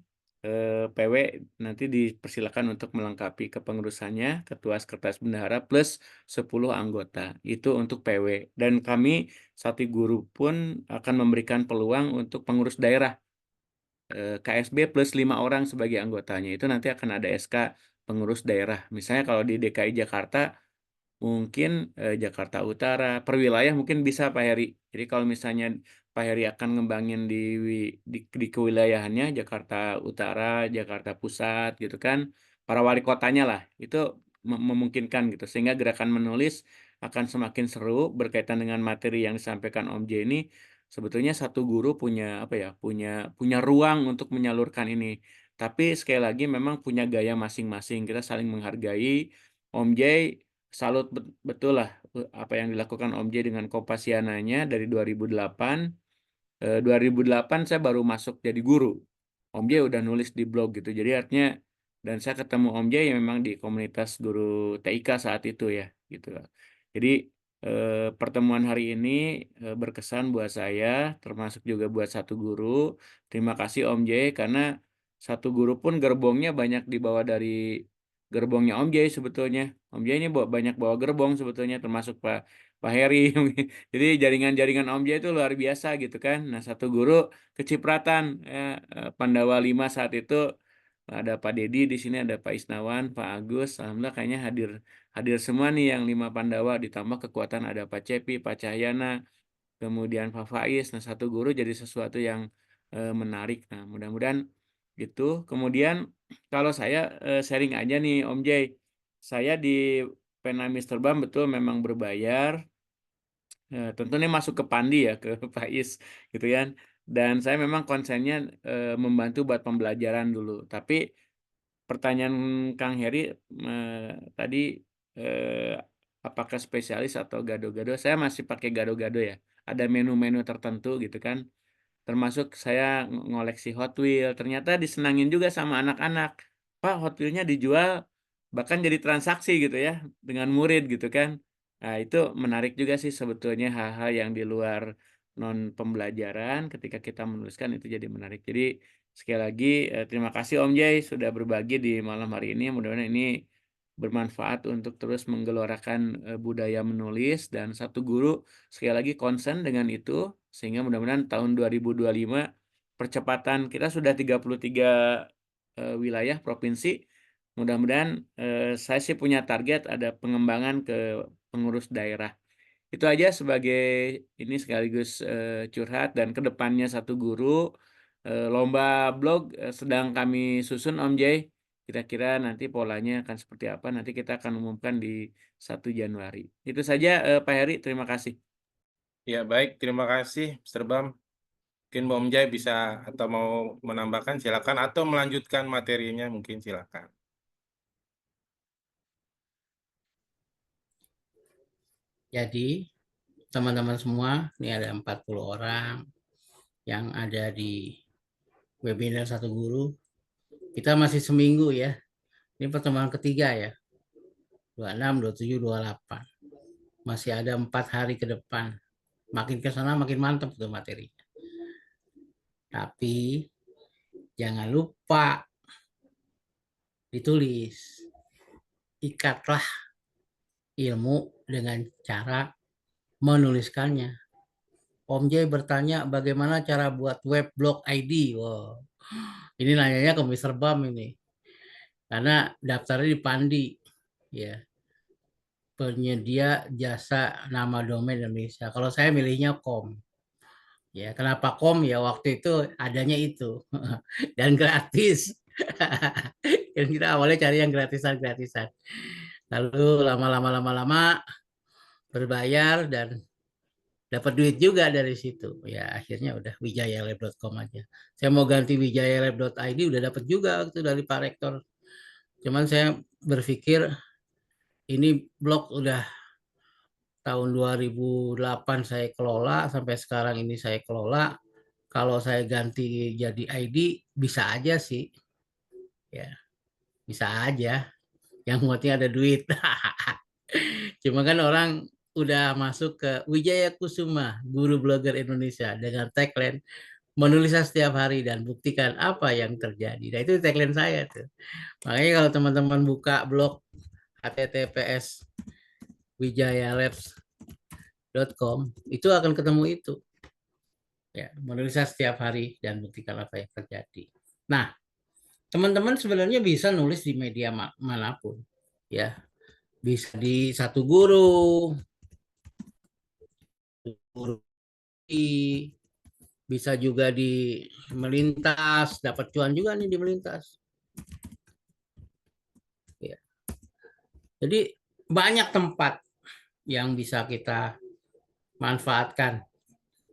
PW nanti dipersilakan untuk melengkapi kepengurusannya ketua sekretaris bendahara plus 10 anggota. Itu untuk PW. Dan kami Satu Guru pun akan memberikan peluang untuk pengurus daerah KSB plus 5 orang sebagai anggotanya. Itu nanti akan ada SK pengurus daerah. Misalnya kalau di DKI Jakarta mungkin Jakarta Utara, per wilayah mungkin bisa Pak Heri. Jadi kalau misalnya Pak Heri akan ngembangin di kewilayahannya Jakarta Utara, Jakarta Pusat gitu kan, para wali kotanya lah, itu memungkinkan gitu. Sehingga gerakan menulis akan semakin seru berkaitan dengan materi yang disampaikan Om J ini. Sebetulnya Satu Guru punya ruang untuk menyalurkan ini. Tapi sekali lagi memang punya gaya masing-masing. Kita saling menghargai. Om J salut betul lah apa yang dilakukan Om J dengan Kompasiananya dari 2008. 2008 saya baru masuk jadi guru. Om J udah nulis di blog gitu. Jadi artinya dan saya ketemu Om J yang memang di komunitas guru TIK saat itu ya gitu. Jadi pertemuan hari ini berkesan buat saya, termasuk juga buat Satu Guru. Terima kasih Om J karena Satu Guru pun gerbongnya banyak dibawa dari gerbongnya Om J sebetulnya. Om J ini banyak bawa gerbong sebetulnya termasuk Pak Heri. Jadi jaringan-jaringan Om J itu luar biasa gitu kan. Nah, Satu Guru kecipratan Pandawa 5 saat itu ada Pak Dedi di sini, ada Pak Isnawan, Pak Agus. Alhamdulillah kayaknya hadir semua nih yang 5 Pandawa, ditambah kekuatan ada Pak Cepi, Pak Cahyana, kemudian Pak Faiz. Nah, Satu Guru jadi sesuatu yang menarik. Nah, mudah-mudahan gitu. Kemudian kalau saya sharing aja nih Om J, saya di Pena Mr. Bam betul memang berbayar. Tentunya masuk ke Pandi ya, ke Faiz gitu kan. Dan saya memang konsennya membantu buat pembelajaran dulu. Tapi pertanyaan Kang Heri tadi eh, apakah spesialis atau gado-gado? Saya masih pakai gado-gado ya. Ada menu-menu tertentu gitu kan. Termasuk saya ngoleksi Hot Wheel. Ternyata disenangin juga sama anak-anak. Pak, Hot Wheel-nya dijual bahkan jadi transaksi gitu ya dengan murid gitu kan. Nah, itu menarik juga sih sebetulnya hal-hal yang di luar non pembelajaran ketika kita menuliskan itu jadi menarik. Jadi sekali lagi terima kasih Om Jai sudah berbagi di malam hari ini. Mudah-mudahan ini bermanfaat untuk terus menggelorakan budaya menulis dan Satu Guru sekali lagi concern dengan itu sehingga mudah-mudahan tahun 2025 percepatan kita sudah 33 wilayah provinsi. Mudah-mudahan saya sih punya target ada pengembangan ke pengurus daerah. Itu aja sebagai ini sekaligus curhat dan kedepannya Satu Guru lomba blog sedang kami susun Om Jai. Kira-kira nanti polanya akan seperti apa? Nanti kita akan umumkan di 1 Januari. Itu saja Pak Heri, terima kasih. Ya, baik. Terima kasih, Mr. Bam. Mungkin Bom Jai bisa atau mau menambahkan silakan atau melanjutkan materinya mungkin silakan. Jadi teman-teman semua, ini ada 40 orang yang ada di webinar Satu Guru. Kita masih seminggu ya. Ini pertemuan ketiga ya. 26, 27, 28. Masih ada 4 hari ke depan. Makin ke sana makin mantap tuh materinya. Tapi jangan lupa ditulis. Ikatlah ilmu dengan cara menuliskannya. Om J bertanya bagaimana cara buat web blog ID. Wow. Ini nanyanya ke Mr. Bam ini. Karena daftarnya di Pandi. Ya. Penyedia jasa nama domain Indonesia. Kalau saya milihnya kom. Ya, kenapa kom? Ya waktu itu adanya itu. Dan gratis. Dan kita awalnya cari yang gratisan-gratisan. Lalu lama-lama berbayar dan dapat duit juga dari situ. Ya akhirnya udah wijayalab.com aja. Saya mau ganti wijayalab.id udah dapat juga waktu dari Pak Rektor. Cuman saya berpikir ini blog udah tahun 2008 saya kelola, sampai sekarang ini saya kelola. Kalau saya ganti jadi ID bisa aja sih. Ya, bisa aja. Yang penting ada duit. Cuma kan orang udah masuk ke Wijaya Kusuma, guru blogger Indonesia dengan tagline menulisnya setiap hari dan buktikan apa yang terjadi. Nah itu tagline saya tuh. Makanya kalau teman-teman buka blog https wijayalabs.com itu akan ketemu itu. Ya, menulisnya setiap hari dan buktikan apa yang terjadi. Nah, teman-teman sebenarnya bisa nulis di media manapun. Ya, bisa di satu guru, bisa juga di melintas, dapat cuan juga nih di melintas. Ya. Jadi banyak tempat yang bisa kita manfaatkan.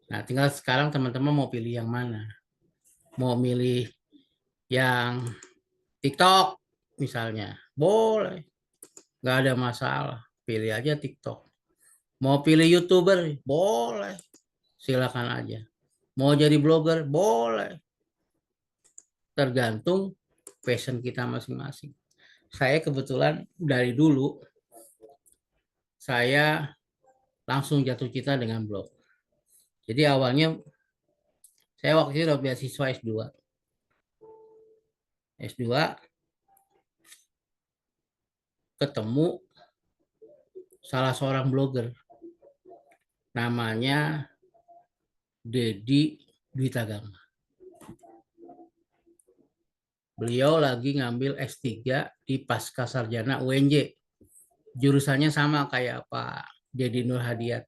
Nah, tinggal sekarang teman-teman mau pilih yang mana. Mau milih yang TikTok misalnya, boleh. Nggak ada masalah, pilih aja TikTok. Mau pilih YouTuber, boleh. Silakan aja. Mau jadi blogger, boleh. Tergantung passion kita masing-masing. Saya kebetulan dari dulu, saya langsung jatuh cinta dengan blog. Jadi awalnya, saya waktu itu udah beasiswa S2. S2, ketemu salah seorang blogger. Namanya Dedi Dwitagama. Beliau lagi ngambil S3 di Pasca Sarjana UNJ. Jurusannya sama kayak Pak Dedi Nur Hadiat,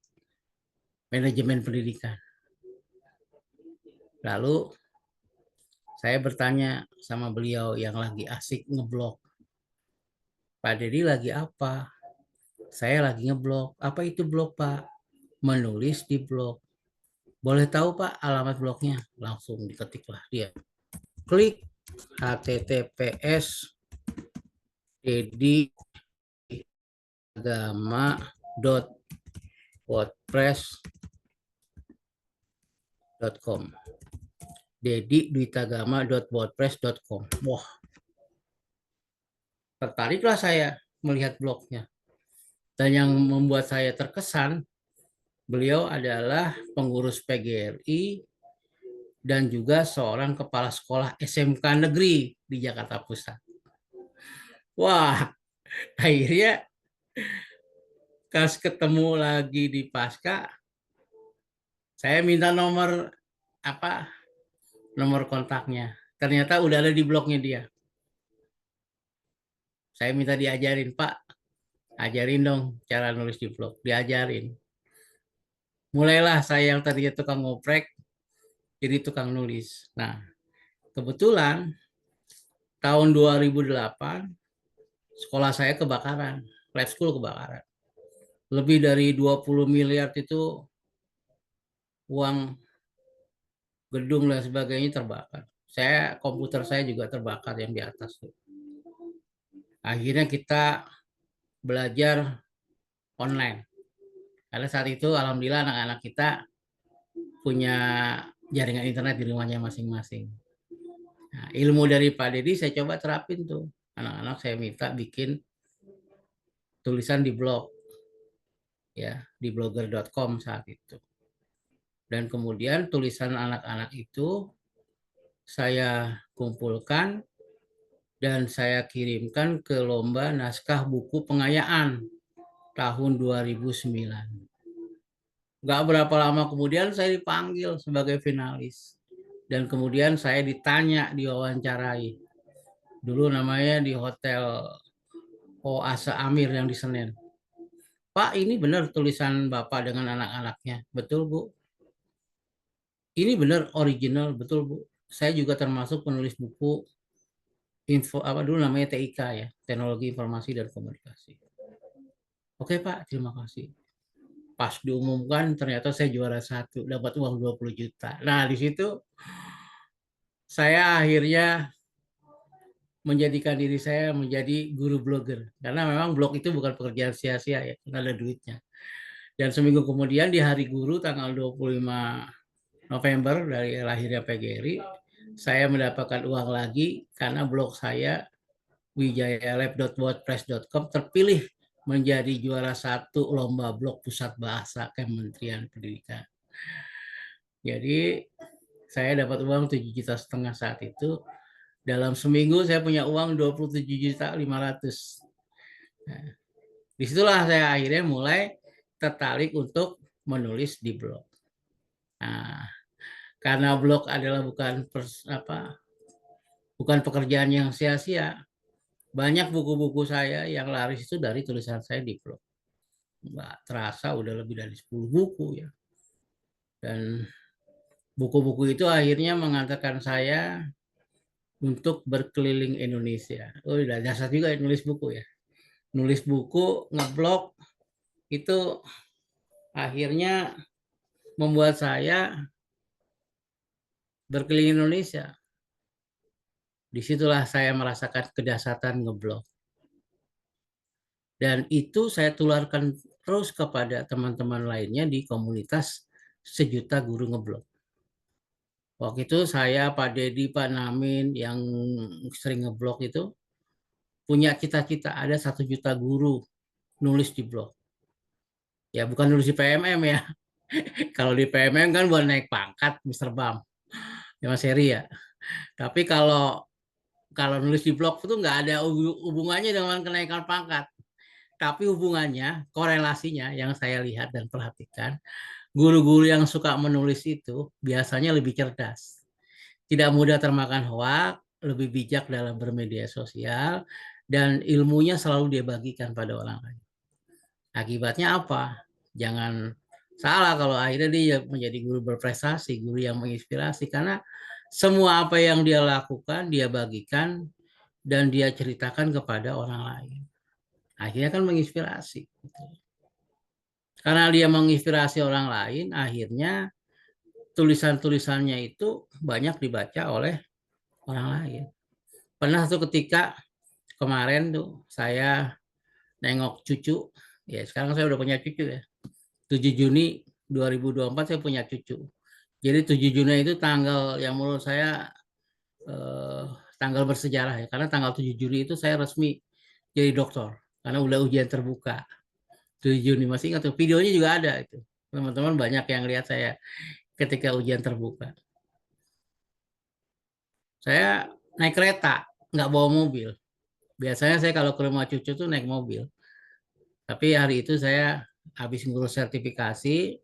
manajemen pendidikan. Lalu saya bertanya sama beliau yang lagi asik ngeblog. Pak Dedi lagi apa? Saya lagi ngeblog. Apa itu blog, Pak? Menulis di blog. Boleh tahu, Pak, alamat blognya? Langsung diketiklah dia. Klik https://dedidwitagama.wordpress.com dedidwitagama.wordpress.com. Wah, tertariklah saya melihat blognya. Dan yang membuat saya terkesan, beliau adalah pengurus PGRI dan juga seorang kepala sekolah SMK negeri di Jakarta Pusat. Wah, akhirnya pas ketemu lagi di Pasca, saya minta nomor kontaknya. Ternyata udah ada di blognya dia. Saya minta diajarin, Pak, ajarin dong cara nulis di blog. Diajarin. Mulailah saya yang tadinya tukang ngoprek, jadi tukang nulis. Nah, kebetulan tahun 2008, sekolah saya kebakaran, lab school kebakaran. Lebih dari 20 miliar itu uang gedung dan sebagainya terbakar. Komputer saya juga terbakar yang di atas. Akhirnya kita belajar online. Karena saat itu alhamdulillah anak-anak kita punya jaringan internet di rumahnya masing-masing. Nah, ilmu dari Pak Dedi saya coba terapin tuh. Anak-anak saya minta bikin tulisan di blog. Ya, di blogger.com saat itu. Dan kemudian tulisan anak-anak itu saya kumpulkan dan saya kirimkan ke lomba naskah buku pengayaan tahun 2009. Gak berapa lama kemudian saya dipanggil sebagai finalis. Dan kemudian saya ditanya, diwawancarai. Dulu namanya di Hotel Oase Amir yang di Senen. Pak, ini benar tulisan Bapak dengan anak-anaknya. Betul, Bu. Ini benar original, betul, Bu. Saya juga termasuk penulis buku info apa dulu namanya TIK ya, Teknologi Informasi dan Komunikasi. Oke, Pak, terima kasih. Pas diumumkan ternyata saya juara 1, dapat uang 20 juta. Nah, di situ saya akhirnya menjadikan diri saya menjadi guru blogger. Karena memang blog itu bukan pekerjaan sia-sia ya, karena ada duitnya. Dan seminggu kemudian di hari guru tanggal 25 November dari lahirnya PGRI, saya mendapatkan uang lagi karena blog saya wijayalab.wordpress.com terpilih menjadi juara 1 lomba blog pusat bahasa Kementerian Pendidikan. Jadi saya dapat uang 7,5 juta saat itu. Dalam seminggu saya punya uang 27,500.000. Nah, disitulah saya akhirnya mulai tertarik untuk menulis di blog. Nah, karena blog adalah bukan pekerjaan yang sia-sia. Banyak buku-buku saya yang laris itu dari tulisan saya di blog. Nggak terasa udah lebih dari 10 buku ya. Dan buku-buku itu akhirnya mengantarkan saya untuk berkeliling Indonesia. Oh, udah dasar juga ya nulis buku ya. Nulis buku, ngeblog, itu akhirnya membuat saya berkeliling Indonesia. Disitulah saya merasakan kedahsyatan ngeblog. Dan itu saya tularkan terus kepada teman-teman lainnya di komunitas 1 juta guru ngeblog. Waktu itu saya, Pak Dedi, Pak Namin yang sering ngeblog itu punya cita-cita ada 1 juta guru nulis di blog. Ya bukan nulis di PMM ya. Kalau di PMM kan buat naik pangkat, Mr. Bam. Ya Mas Heri ya. Tapi kalau nulis di blog itu nggak ada hubungannya dengan kenaikan pangkat. Tapi hubungannya, korelasinya yang saya lihat dan perhatikan, guru-guru yang suka menulis itu biasanya lebih cerdas. Tidak mudah termakan hoak, lebih bijak dalam bermedia sosial, dan ilmunya selalu dia bagikan pada orang lain. Akibatnya apa? Jangan salah kalau akhirnya dia menjadi guru berprestasi, guru yang menginspirasi, karena semua apa yang dia lakukan, dia bagikan, dan dia ceritakan kepada orang lain. Akhirnya kan menginspirasi. Karena dia menginspirasi orang lain, akhirnya tulisan-tulisannya itu banyak dibaca oleh orang lain. Pernah satu ketika kemarin tuh saya nengok cucu, ya sekarang saya udah punya cucu ya. 7 Juni 2024 saya punya cucu. Jadi 7 Juni itu tanggal yang menurut saya tanggal bersejarah ya. Karena tanggal 7 Juni itu saya resmi jadi dokter. Karena udah ujian terbuka. 7 Juni masih ingat tuh, videonya juga ada itu. Teman-teman banyak yang lihat saya ketika ujian terbuka. Saya naik kereta, nggak bawa mobil. Biasanya saya kalau ke rumah cucu tuh naik mobil. Tapi hari itu saya habis ngurus sertifikasi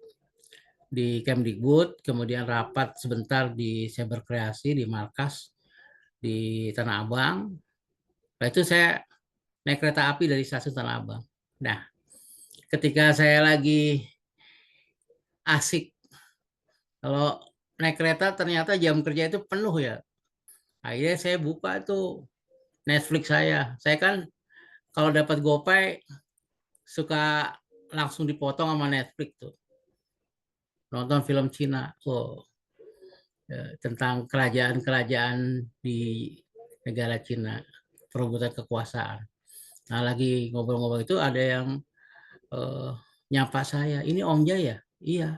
di Kemdikbud, kemudian rapat sebentar di Cyber Kreasi di markas di Tanah Abang. Nah, itu saya naik kereta api dari stasiun Tanah Abang. Nah, ketika saya lagi asik, kalau naik kereta ternyata jam kerja itu penuh ya. Akhirnya saya buka tuh Netflix saya. Saya kan kalau dapat GoPay suka langsung dipotong sama Netflix tuh. Nonton film Cina. Oh, tentang kerajaan-kerajaan di negara Cina, perebutan kekuasaan. Nah, lagi ngobrol-ngobrol itu ada yang nyapa saya, ini Om Jai ya? Iya,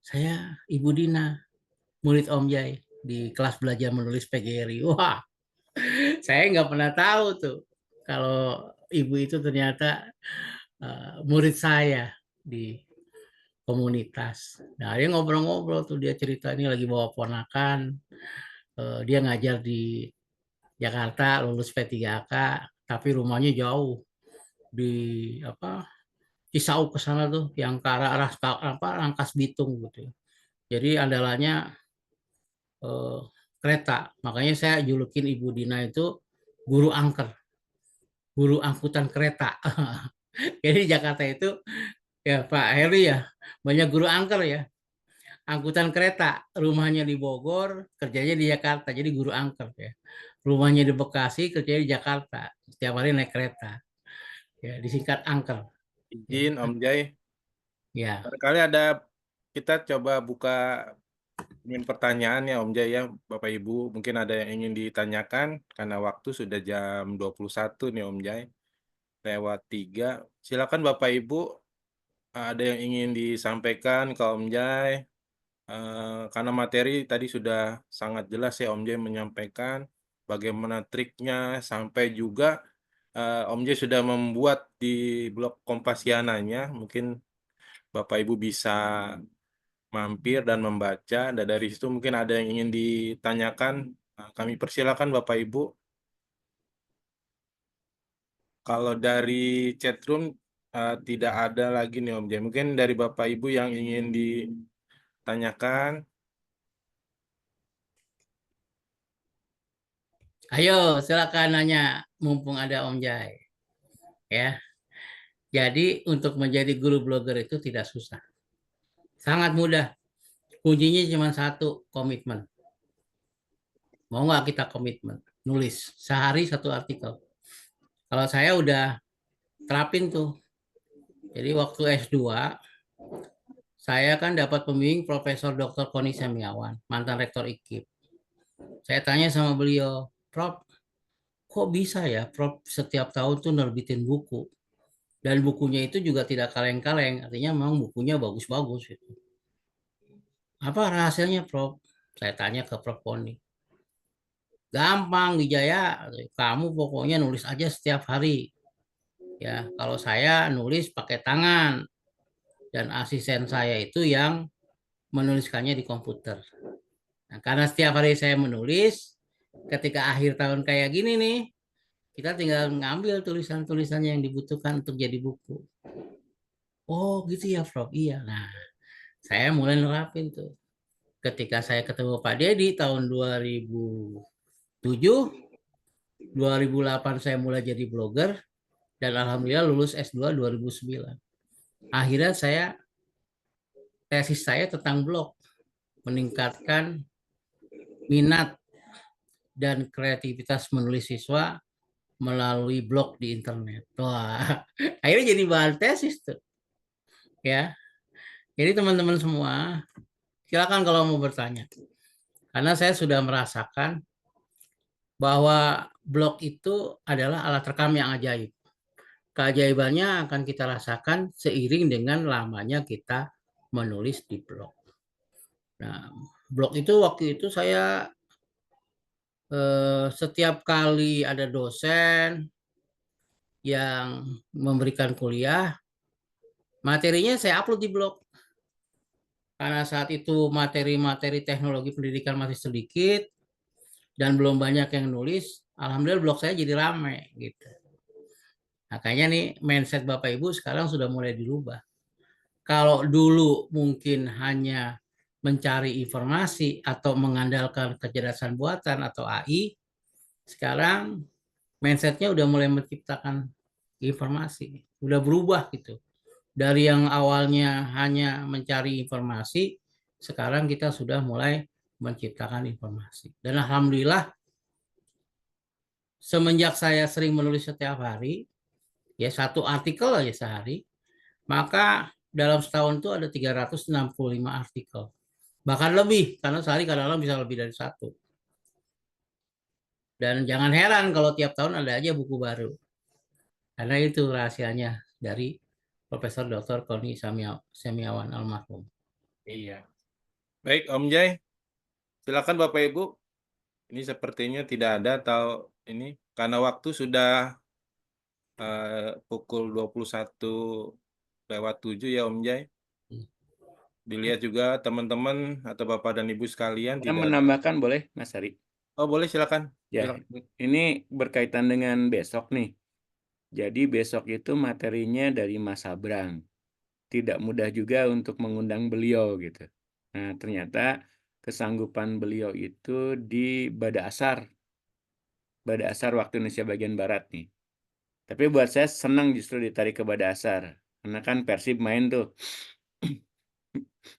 saya Ibu Dina, murid Om Jai di kelas belajar menulis PGRI. Wah, saya nggak pernah tahu tuh kalau ibu itu ternyata murid saya di komunitas. Nah, dia ngobrol-ngobrol tuh, dia cerita ini lagi bawa ponakan, dia ngajar di Jakarta, lulus P3K, tapi rumahnya jauh di apa Cisauk ke sana tuh, yang ke arah Rangkas Bitung gitu. Jadi andalannya eh, kereta. Makanya saya julukin Ibu Dina itu guru angker, guru angkutan kereta. Jadi di Jakarta itu ya Pak Heri ya banyak guru angker ya, angkutan kereta. Rumahnya di Bogor, kerjanya di Jakarta. Jadi guru angker ya. Rumahnya di Bekasi, kerjanya di Jakarta. Setiap hari naik kereta. Ya, disingkat angker. Ya, Izin Om Jai, ya. barangkali ada kita coba buka pertanyaan ya Om Jai ya, Bapak Ibu, mungkin ada yang ingin ditanyakan karena waktu sudah jam 21 nih Om Jai, lewat 3. Silakan Bapak Ibu, ada yang ingin disampaikan ke Om Jai. Karena materi tadi sudah sangat jelas ya Om Jai menyampaikan bagaimana triknya, sampai juga Om Jai sudah membuat di blog Kompasiananya. Mungkin Bapak Ibu bisa mampir dan membaca, dan dari situ mungkin ada yang ingin ditanyakan. Kami persilakan Bapak Ibu. Kalau dari chatroom tidak ada lagi nih Om Jai. Mungkin dari Bapak Ibu yang ingin ditanyakan. Ayo, silakan nanya mumpung ada Om Jai. Ya. Jadi untuk menjadi guru blogger itu tidak susah. Sangat mudah. Kuncinya cuma satu, komitmen. Mau nggak kita komitmen? Nulis sehari satu artikel. Kalau saya udah terapin tuh. Jadi waktu S2, saya kan dapat pembimbing Profesor Dr. Koni Semiawan, mantan rektor IKIP. Saya tanya sama beliau, Prof, kok bisa ya Prof setiap tahun tuh nerbitin buku? Dan bukunya itu juga tidak kaleng-kaleng, artinya memang bukunya bagus-bagus. Gitu. Apa rahasianya Prof? Saya tanya ke Prof Koni. Gampang Wijaya, kamu pokoknya nulis aja setiap hari. Ya, kalau saya nulis pakai tangan dan asisten saya itu yang menuliskannya di komputer. Nah, karena setiap hari saya menulis, ketika akhir tahun kayak gini nih, kita tinggal ngambil tulisan-tulisannya yang dibutuhkan untuk jadi buku. Oh, gitu ya, Prof. Iya. Nah, saya mulai nerapin tuh. Ketika saya ketemu Pak Dedi tahun 2007, 2008 saya mulai jadi blogger, dan alhamdulillah lulus S2 2009. Akhirnya tesis saya tentang blog, meningkatkan minat dan kreativitas menulis siswa melalui blog di internet. Wah, akhirnya jadi bahan tesis tuh. Ya, jadi teman-teman semua, silakan kalau mau bertanya. Karena saya sudah merasakan bahwa blog itu adalah alat rekam yang ajaib. Keajaibannya akan kita rasakan seiring dengan lamanya kita menulis di blog. Nah, blog itu waktu itu saya setiap kali ada dosen yang memberikan kuliah, materinya saya upload di blog. Karena saat itu materi-materi teknologi pendidikan masih sedikit dan belum banyak yang nulis, alhamdulillah blog saya jadi ramai gitu. Makanya nih mindset Bapak Ibu sekarang sudah mulai dirubah. Kalau dulu mungkin hanya mencari informasi atau mengandalkan kecerdasan buatan atau AI, sekarang mindsetnya udah mulai menciptakan informasi, udah berubah gitu. Dari yang awalnya hanya mencari informasi, sekarang kita sudah mulai menciptakan informasi. Dan alhamdulillah, semenjak saya sering menulis setiap hari, ya satu artikel aja sehari, maka dalam setahun itu ada 365 artikel. Bahkan lebih, karena sehari kadang-kadang bisa lebih dari satu. Dan jangan heran kalau tiap tahun ada aja buku baru. Karena itu rahasianya dari Profesor Dr. Koni Semiawan almarhum. Iya. Baik Om Jai, silakan Bapak Ibu. Ini sepertinya tidak ada atau ini karena waktu sudah pukul 21 lewat 7 ya Om Jai. dilihat juga teman-teman atau Bapak dan Ibu sekalian Saya tidak. menambahkan boleh, Mas Ari? Oh, boleh silakan. Ya, Silakan. ini berkaitan dengan besok nih. Jadi besok itu materinya dari Mas Abrang. Tidak mudah juga untuk mengundang beliau gitu. Nah, ternyata kesanggupan beliau itu di Bada Asar waktu Indonesia bagian Barat nih. Tapi buat saya senang justru ditarik ke Bada Asar. Karena kan Persib main tuh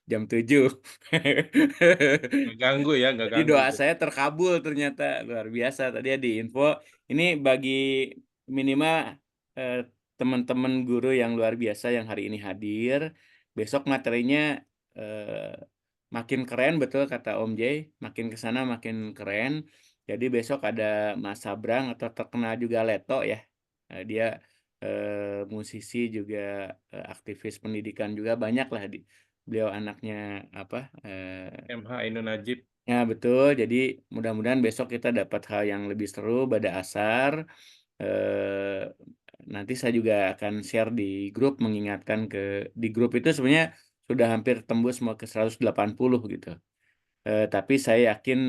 jam 7. Nggak ganggu ya, nggak Jadi ganggu. doa saya terkabul ternyata luar biasa. Tadi ada info ini bagi minimal eh, teman-teman guru yang luar biasa yang hari ini hadir. Besok materinya eh, makin keren betul kata Om Jay. Makin ke sana makin keren. Jadi besok ada Mas Sabrang atau terkenal juga Leto ya. Dia musisi juga aktivis pendidikan juga banyak lah beliau anaknya apa MH Ainun Najib. ya betul, jadi mudah-mudahan besok kita dapat hal yang lebih seru pada Asar. Eh, Nanti saya juga akan share di grup mengingatkan di grup itu sebenarnya sudah hampir tembus mau ke 180 gitu. Tapi saya yakin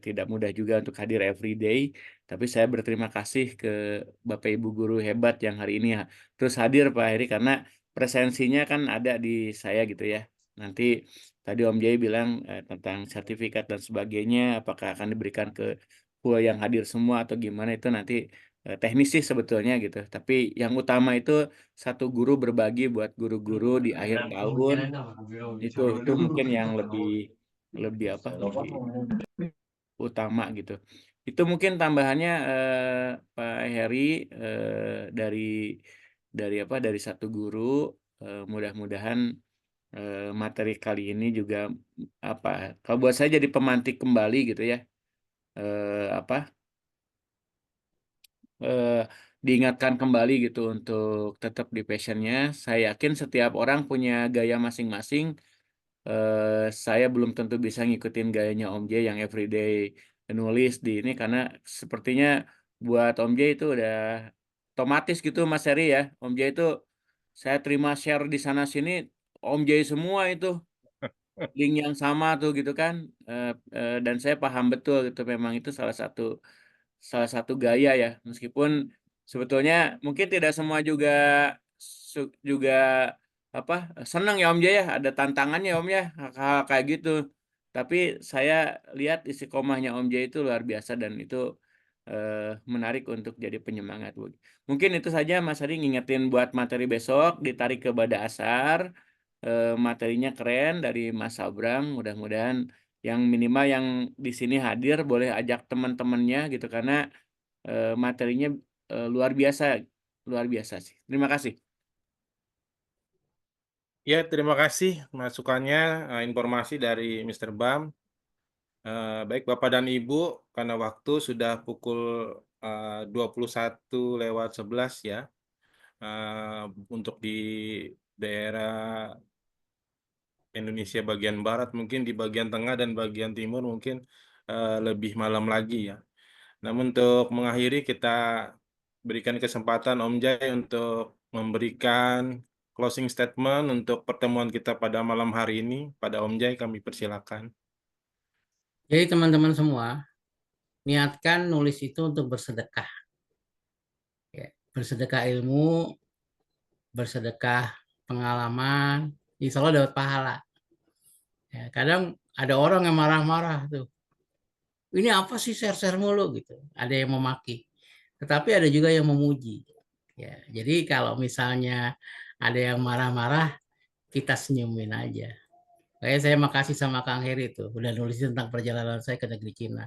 tidak mudah juga untuk hadir every day. Tapi saya berterima kasih ke Bapak Ibu guru hebat yang hari ini terus hadir Pak Heri karena presensinya kan ada di saya gitu ya. Nanti tadi Om Jai bilang tentang sertifikat dan sebagainya, apakah akan diberikan ke pool yang hadir semua atau gimana itu nanti teknis sih sebetulnya gitu. Tapi yang utama itu satu guru berbagi buat guru-guru di akhir tahun itu mungkin yang lebih lebih apa lebih utama gitu. Itu mungkin tambahannya Pak Heri dari dari satu guru mudah-mudahan materi kali ini juga apa kalau buat saya jadi pemantik kembali gitu ya apa eh, diingatkan kembali gitu untuk tetap di passionnya. Saya yakin setiap orang punya gaya masing-masing. Saya belum tentu bisa ngikutin gayanya Om J yang everyday nulis di ini karena sepertinya buat Om J itu udah otomatis gitu Mas Heri ya. Om J itu saya terima share di sana sini Om J semua itu link yang sama tuh gitu kan. Dan saya paham betul gitu memang itu salah satu gaya ya meskipun sebetulnya mungkin tidak semua juga juga apa senang ya Om Jaya ya ada tantangannya Om ya hal kayak gitu tapi saya lihat istiqomahnya Om Jaya itu luar biasa dan itu menarik untuk jadi penyemangat mungkin itu saja Mas Ari ngingetin buat materi besok ditarik ke Bada Asar materinya keren dari Mas Abrang mudah-mudahan yang minimal yang di sini hadir boleh ajak teman-temannya gitu karena materinya luar biasa sih. Terima kasih. Ya, terima kasih masukannya, informasi dari Mr. Bam. Baik Bapak dan Ibu, karena waktu sudah pukul 21:11 ya. Untuk di daerah Indonesia bagian barat, mungkin di bagian tengah dan bagian timur mungkin lebih malam lagi ya. Namun untuk mengakhiri kita berikan kesempatan Om Jai untuk memberikan closing statement untuk pertemuan kita pada malam hari ini. Pada Om Jai kami persilakan. Jadi teman-teman semua, niatkan nulis itu untuk bersedekah. Ya, bersedekah ilmu, bersedekah pengalaman, insya Allah dapat pahala. Ya, kadang ada orang yang marah-marah tuh. Ini apa sih share-share mulu gitu. Ada yang memaki. Tetapi ada juga yang memuji. Ya, jadi kalau misalnya ada yang marah-marah, kita senyumin aja. Kayak saya makasih sama Kang Heri tuh, udah nulis tentang perjalanan saya ke negeri Cina.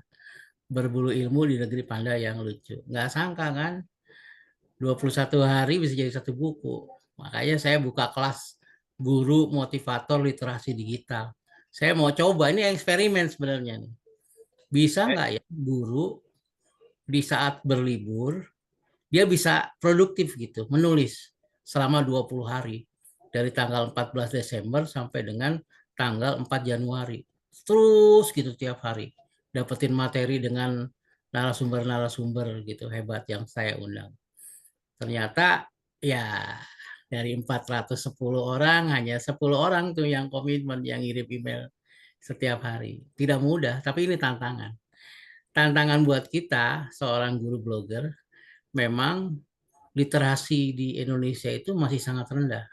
Berburu ilmu di negeri panda yang lucu. Nggak sangka kan, 21 hari bisa jadi satu buku. Makanya saya buka kelas guru motivator literasi digital. Saya mau coba, ini eksperimen sebenarnya nih. Bisa nggak ya guru di saat berlibur, dia bisa produktif gitu, menulis selama 20 hari. Dari tanggal 14 Desember sampai dengan tanggal 4 Januari. Terus gitu tiap hari. Dapetin materi dengan narasumber-narasumber gitu hebat yang saya undang. Ternyata ya Dari 410 orang, hanya 10 orang tuh yang komitmen, yang ngirim email setiap hari. Tidak mudah, tapi ini tantangan. Tantangan buat kita, seorang guru blogger, memang literasi di Indonesia itu masih sangat rendah.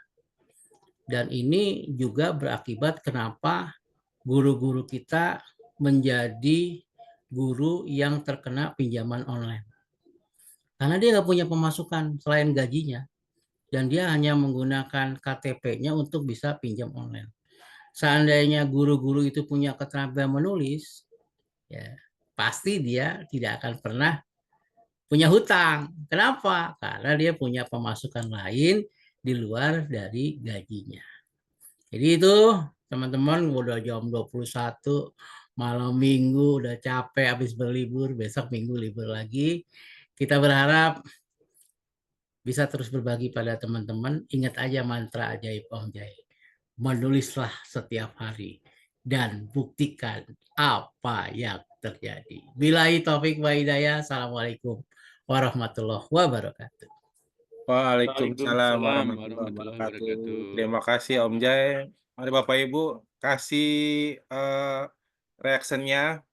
Dan ini juga berakibat kenapa guru-guru kita menjadi guru yang terkena pinjaman online. Karena dia nggak punya pemasukan selain gajinya. Dan dia hanya menggunakan KTP-nya untuk bisa pinjam online. Seandainya guru-guru itu punya keterampilan menulis, ya pasti dia tidak akan pernah punya hutang. Kenapa? Karena dia punya pemasukan lain di luar dari gajinya. Jadi itu teman-teman udah jam 21 malam minggu, udah capek habis berlibur, besok minggu libur lagi. Kita berharap bisa terus berbagi pada teman-teman. Ingat aja mantra ajaib Om Jai. Menulislah setiap hari dan buktikan apa yang terjadi. Billahi taufik wa hidayah. Assalamualaikum warahmatullahi wabarakatuh. Waalaikumsalam Waalaikumsalam warahmatullahi warahmatullahi wabarakatuh. wabarakatuh. Terima kasih Om Jai. Mari Bapak Ibu kasih reaksinya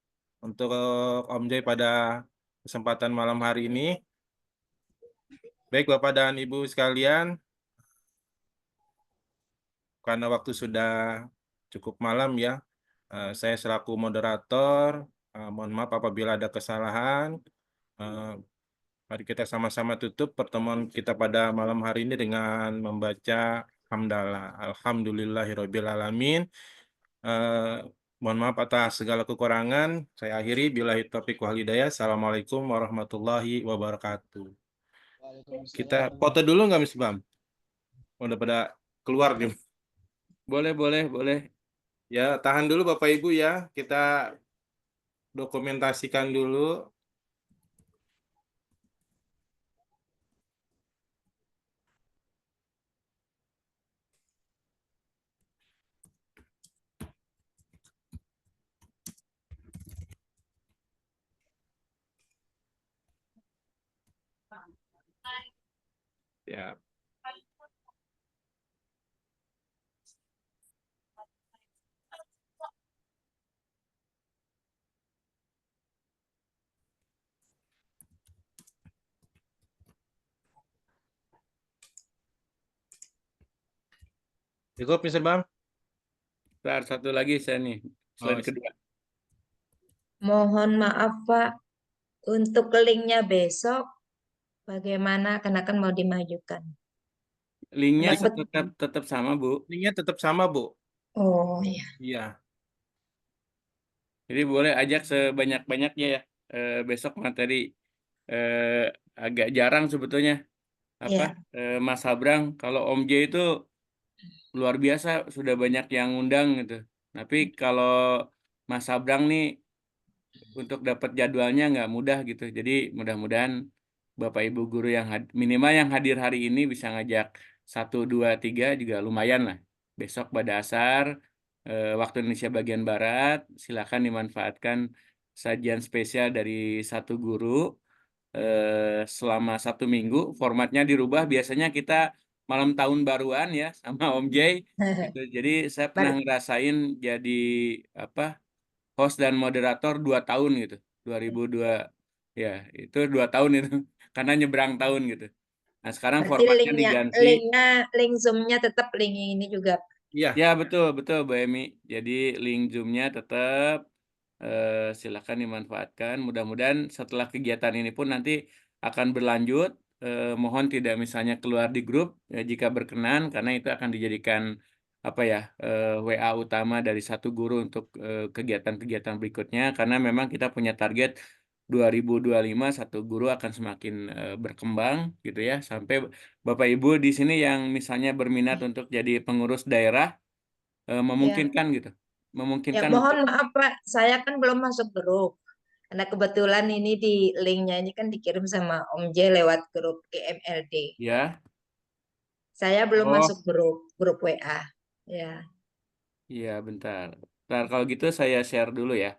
untuk Om Jai pada kesempatan malam hari ini. Baik Bapak dan Ibu sekalian, karena waktu sudah cukup malam ya, saya selaku moderator, mohon maaf apabila ada kesalahan. Mari kita sama-sama tutup pertemuan kita pada malam hari ini dengan membaca hamdalah. Alhamdulillahirabbil alamin. Mohon maaf atas segala kekurangan. Saya akhiri billahi taufiq wal hidayah. Assalamualaikum warahmatullahi wabarakatuh. Kita foto dulu nggak Miss Bam? Udah pada keluar nih. Boleh. Ya, tahan dulu Bapak Ibu ya. Kita dokumentasikan dulu. Ya. Cukup Mr. Bam? Bentar, satu lagi saya nih, slide Oh, kedua. Mohon maaf Pak, untuk linknya besok bagaimana? Karena kan mau dimajukan. Linknya Dapat. tetap sama, Bu. linknya tetap sama, Bu. Oh ya. Iya. Jadi boleh ajak sebanyak-banyaknya ya. Besok materi agak jarang sebetulnya. Apa? Ya. Mas Abrang, kalau Om J itu luar biasa, sudah banyak yang undang gitu. Tapi kalau Mas Abrang nih untuk dapat jadwalnya nggak mudah gitu. Jadi mudah-mudahan Bapak Ibu guru yang minimal yang hadir hari ini bisa ngajak 1, 2, 3 juga lumayan lah. Besok pada asar waktu Indonesia bagian Barat, silakan dimanfaatkan sajian spesial dari satu guru selama 1 minggu. Formatnya dirubah. Biasanya kita malam tahun baruan ya sama Om Jay. Gitu. Jadi saya pernah ngerasain jadi apa? Host dan moderator 2 tahun gitu, 2002 ya itu 2 tahun itu karena nyebrang tahun gitu. Nah sekarang Berarti formatnya linknya, diganti. link Zoom-nya tetap link ini juga. Iya. Ya betul Bu Emi. Jadi link Zoom-nya tetap silakan dimanfaatkan. Mudah-mudahan setelah kegiatan ini pun nanti akan berlanjut. Mohon tidak misalnya keluar di grup jika berkenan karena itu akan dijadikan apa ya WA utama dari satu guru untuk kegiatan-kegiatan berikutnya karena memang kita punya target 2025 satu guru akan semakin berkembang gitu ya sampai Bapak Ibu di sini yang misalnya berminat untuk jadi pengurus daerah Ya. memungkinkan gitu. Ya, Memungkinkan mohon maaf Pak, saya kan belum masuk grup. Karena kebetulan ini di linknya ini kan dikirim sama Om J lewat grup GMLD. ya. Saya belum Oh, masuk grup WA. Ya, iya bentar. Bentar kalau gitu saya share dulu ya.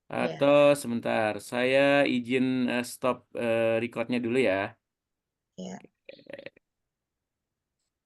ya. Atau sebentar, saya izin stop recordnya dulu ya. Ya.